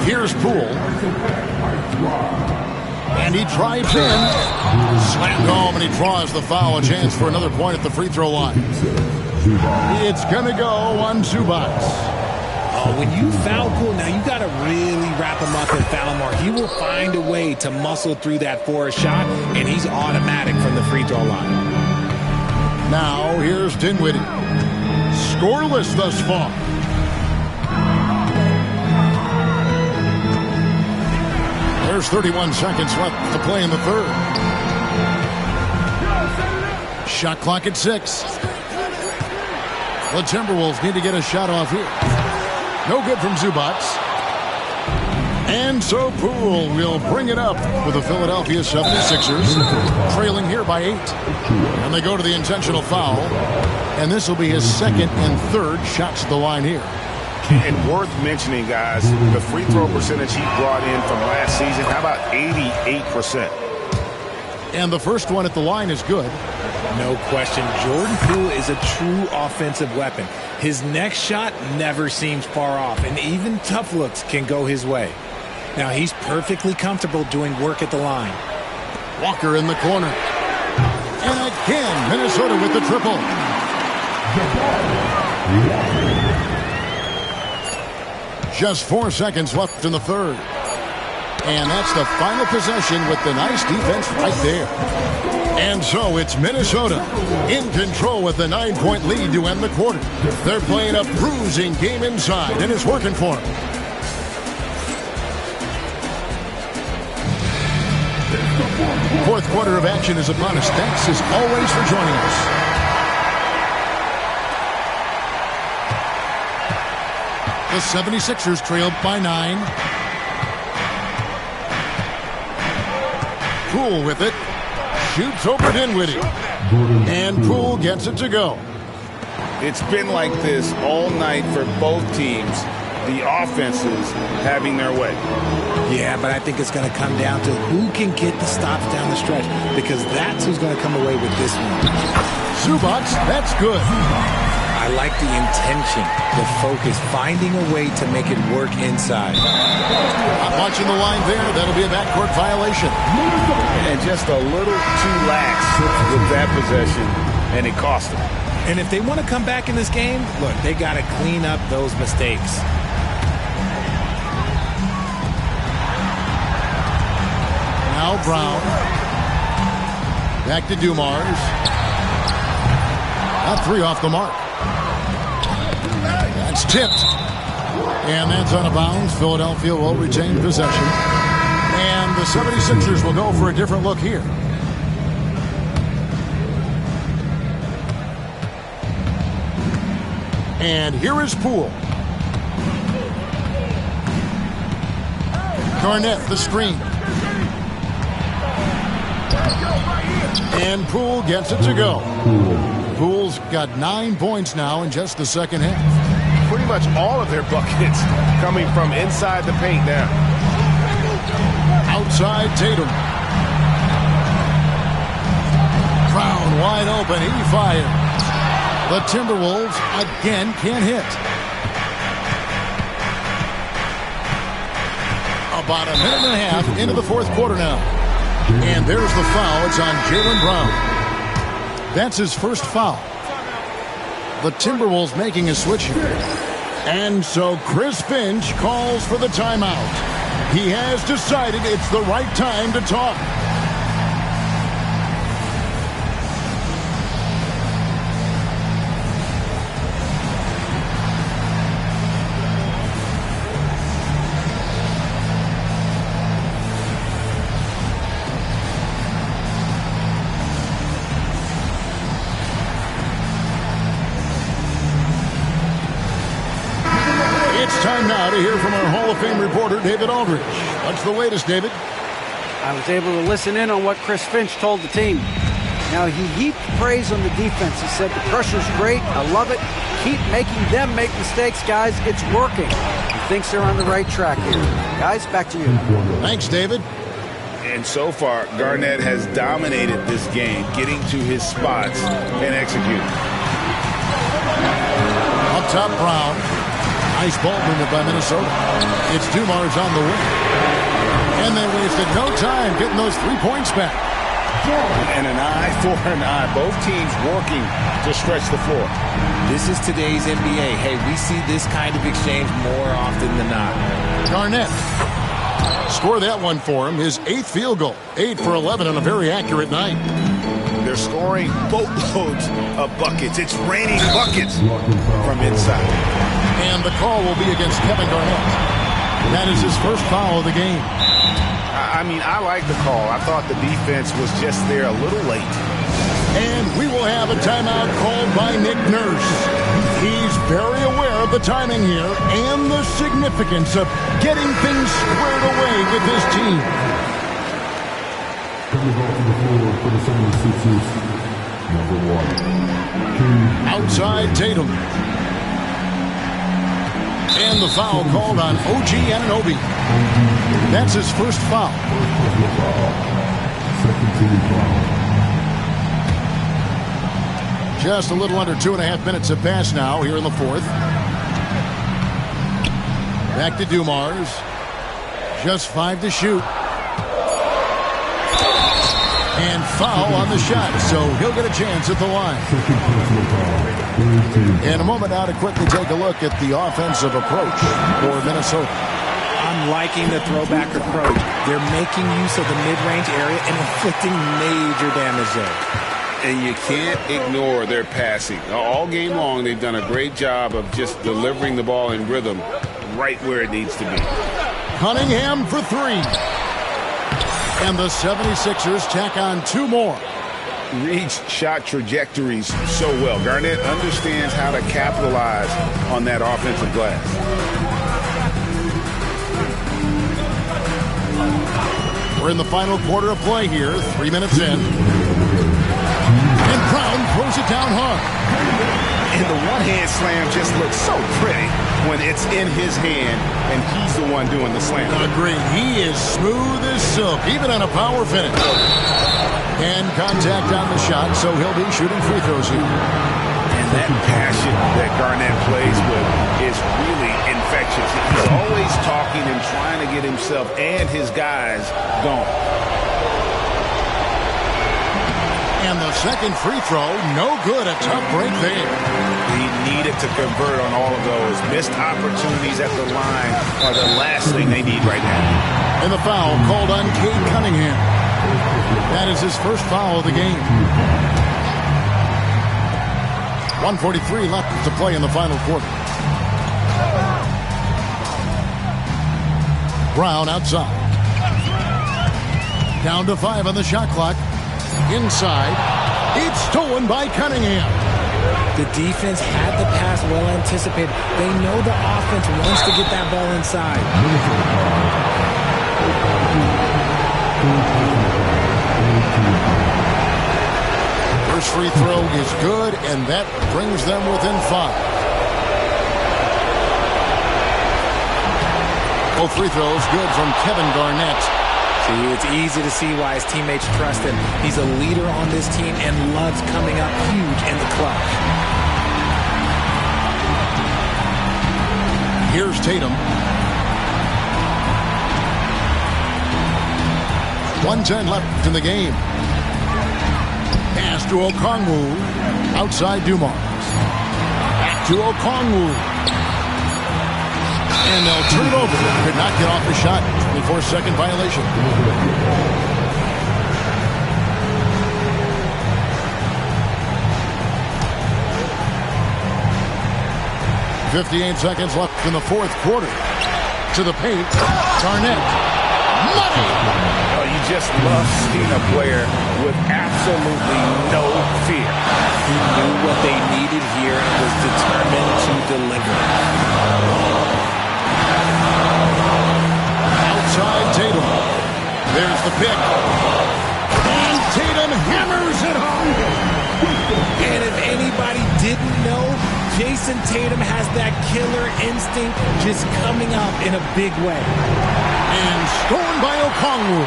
Here's Poole. And he drives in. Slammed home, and he draws the foul. A chance for another point at the free throw line. It's going to go on Zubac. Oh, when you foul Poole, now you got to really wrap him up and foul him, or he will find a way to muscle through that for a shot, and he's automatic from the free throw line. Now, here's Dinwiddie. Scoreless thus far. There's 31 seconds left to play in the third. Shot clock at 6. The Timberwolves need to get a shot off here. No good from Zubac. And so Poole will bring it up for the Philadelphia 76ers, trailing here by 8. And they go to the intentional foul. And this will be his second and third shots at the line here. And worth mentioning, guys, the free throw percentage he brought in from last season, how about 88%? And the first one at the line is good. No question. Jordan Poole is a true offensive weapon. His next shot never seems far off, and even tough looks can go his way. Now, he's perfectly comfortable doing work at the line. Walker in the corner. And again, Minnesota with the triple. Just 4 seconds left in the third. And that's the final possession with the nice defense right there. And so it's Minnesota in control with the 9-point lead to end the quarter. They're playing a bruising game inside, and it's working for them. Fourth quarter of action is upon us. Thanks as always for joining us. The 76ers trail by 9. Poole with it. Shoots over Dinwiddie. And Poole gets it to go. It's been like this all night for both teams. The offenses having their way. Yeah, but I think it's going to come down to who can get the stops down the stretch, because that's who's going to come away with this one. Zubac, that's good. I like the intention, the focus, finding a way to make it work inside. Not watching the line there. That'll be a backcourt violation. And just a little too lax with that possession, and it cost them. And if they want to come back in this game, look, they got to clean up those mistakes. Now Brown. Back to Dumars. Not 3 off the mark. That's tipped. And that's out of bounds. Philadelphia will retain possession. And the 76ers will go for a different look here. And here is Poole. Garnett, the screen. And Poole gets it to go. Poole's got 9 points now in just the second half. Pretty much all of their buckets coming from inside the paint now. Outside Tatum. Brown wide open. He fires. The Timberwolves again can't hit. About a minute and a half into the fourth quarter now. And there's the foul. It's on Jaylen Brown. That's his first foul. The Timberwolves making a switch here. And so Chris Finch calls for the timeout. He has decided it's the right time to talk. It's time now to hear from our Hall of Fame reporter, David Aldridge. What's the latest, David? I was able to listen in on what Chris Finch told the team. Now, he heaped praise on the defense. He said, the pressure's great. I love it. Keep making them make mistakes, guys. It's working. He thinks they're on the right track here. Guys, back to you. Thanks, David. And so far, Garnett has dominated this game, getting to his spots and executing. Up top, Brown. Nice ball movement by Minnesota. It's Dumars on the wing. And they wasted no time getting those 3 points back. And an eye for an eye. Both teams working to stretch the floor. This is today's NBA. Hey, we see this kind of exchange more often than not. Garnett. Score that one for him. His 8th field goal. 8 for 11 on a very accurate night. They're scoring boatloads of buckets. It's raining buckets from inside. And the call will be against Kevin Garnett. That is his first foul of the game. I mean, I like the call. I thought the defense was just there a little late. And we will have a timeout called by Nick Nurse. He's very aware of the timing here and the significance of getting things squared away with his team. Coming off the floor for the 76ers, number 1. Outside Tatum. And the foul called on OG Anunoby. That's his first foul. Second team foul. Just a little under 2.5 minutes have passed now here in the fourth. Back to Dumars. Just 5 to shoot. And foul on the shot, so he'll get a chance at the line. In a moment now to quickly take a look at the offensive approach for Minnesota. I'm liking the throwback approach. They're making use of the mid-range area and inflicting major damage there. And you can't ignore their passing. All game long, they've done a great job of just delivering the ball in rhythm right where it needs to be. Cunningham for 3. And the 76ers tack on 2 more. Reads shot trajectories so well. Garnett understands how to capitalize on that offensive glass. We're in the final quarter of play here, 3 minutes in. And Brown throws it down hard. And the one-hand slam just looks so pretty when it's in his hand and he's the one doing the slam. Agreed. He is smooth as silk, even on a power finish. And contact on the shot, so he'll be shooting free throws here. And that passion that Garnett plays with is really infectious. He's always talking and trying to get himself and his guys going. And the second free throw, no good. A tough break there. He needed to convert on all of those. Missed opportunities at the line are the last thing they need right now. And the foul called on Cade Cunningham. That is his first foul of the game. 1:43 left to play in the final quarter. Brown outside. Down to 5 on the shot clock. Inside. It's stolen by Cunningham. The defense had the pass well anticipated. They know the offense wants to get that ball inside. First free throw is good, and that brings them within 5. Both free throws good from Kevin Garnett. See, it's easy to see why his teammates trust him. He's a leader on this team and loves coming up huge in the clutch. Here's Tatum. 1:10 left in the game. Pass to Okongwu. Outside Dumars. Back to Okongwu. And they'll turn it over. Could not get off the shot. 24-second violation. 58 seconds left in the fourth quarter. To the paint. Garnett. Money! Oh, you just love seeing a player with absolutely no fear. He knew what they needed here and was determined to deliver. the pick. And Tatum hammers it home. And if anybody didn't know, Jason Tatum has that killer instinct just coming out in a big way. And stolen by Okongwu.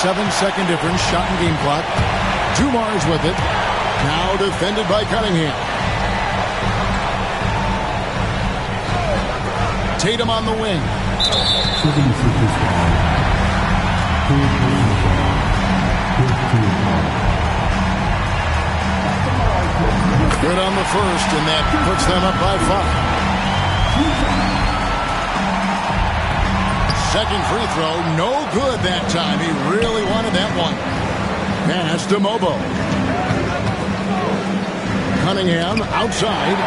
7-second difference, shot and game clock. 2 Mars with it. Now defended by Cunningham. Tatum on the wing. Good on the first, and that puts them up by 5. Second free throw, no good that time. He really wanted that one. Pass to Mobo. Cunningham outside.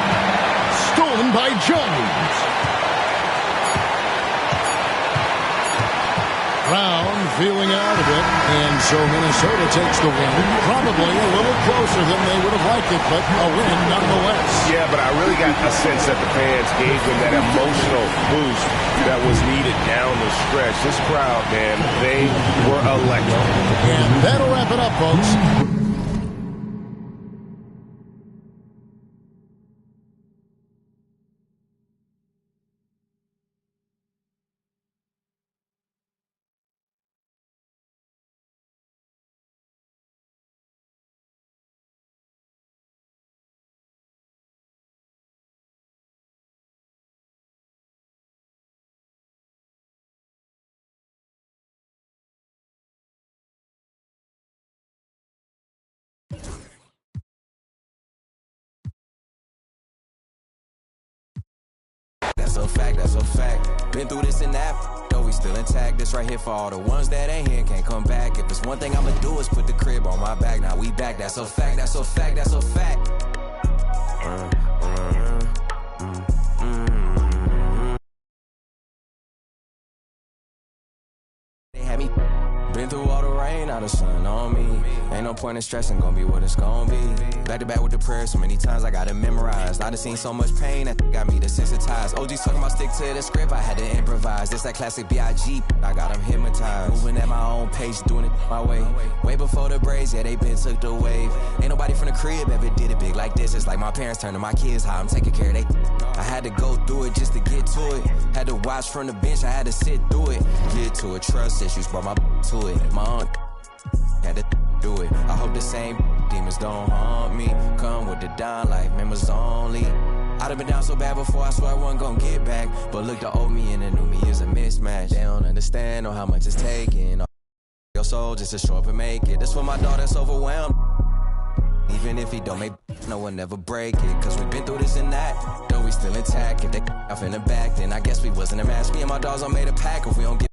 Stolen by Jones. Brown feeling out of it, and so Minnesota takes the win. Probably a little closer than they would have liked it, but a win nonetheless. Yeah, but I really got a sense that the fans gave them that emotional boost that was needed down the stretch. This crowd, man, they were electric. And that'll wrap it up, folks. That's a fact, that's a fact. Been through this and that, though we still intact. This right here for all the ones that ain't here, can't come back. If it's one thing I'ma do is put the crib on my back. Now we back, that's a fact, that's a fact, that's a fact. They had me. Been through all the rain, now the sun on me. Ain't no point in stressing, gonna be what it's gonna be. Back to back with the prayers, so many times I got it memorized. I done seen so much pain, that got me desensitized. OG's talking about stick to the script, I had to improvise. This that classic B.I.G., I got them hypnotized. Moving at my own pace, doing it my way. Way before the braids, yeah, they been took the wave. Ain't nobody from the crib ever did it big like this. It's like my parents turned to my kids, how I'm taking care of they. I had to go through it just to get to it. Had to watch from the bench, I had to sit through it. Get to it, trust issues, brought my to it. My aunt had to do it. I hope the same demons don't haunt me. Come with the down life, members only. I'd have been down so bad before, I swear I wasn't gonna get back. But look, the old me and the new me is a mismatch. They don't understand or how much it's taking. Your soul just to show up and make it. That's for my dog that's overwhelmed. Even if he don't make, no one never break it. Cause we been through this and that, though we still intact. If they off in the back, then I guess we wasn't a match. Me and my dogs all made a pack. If we don't get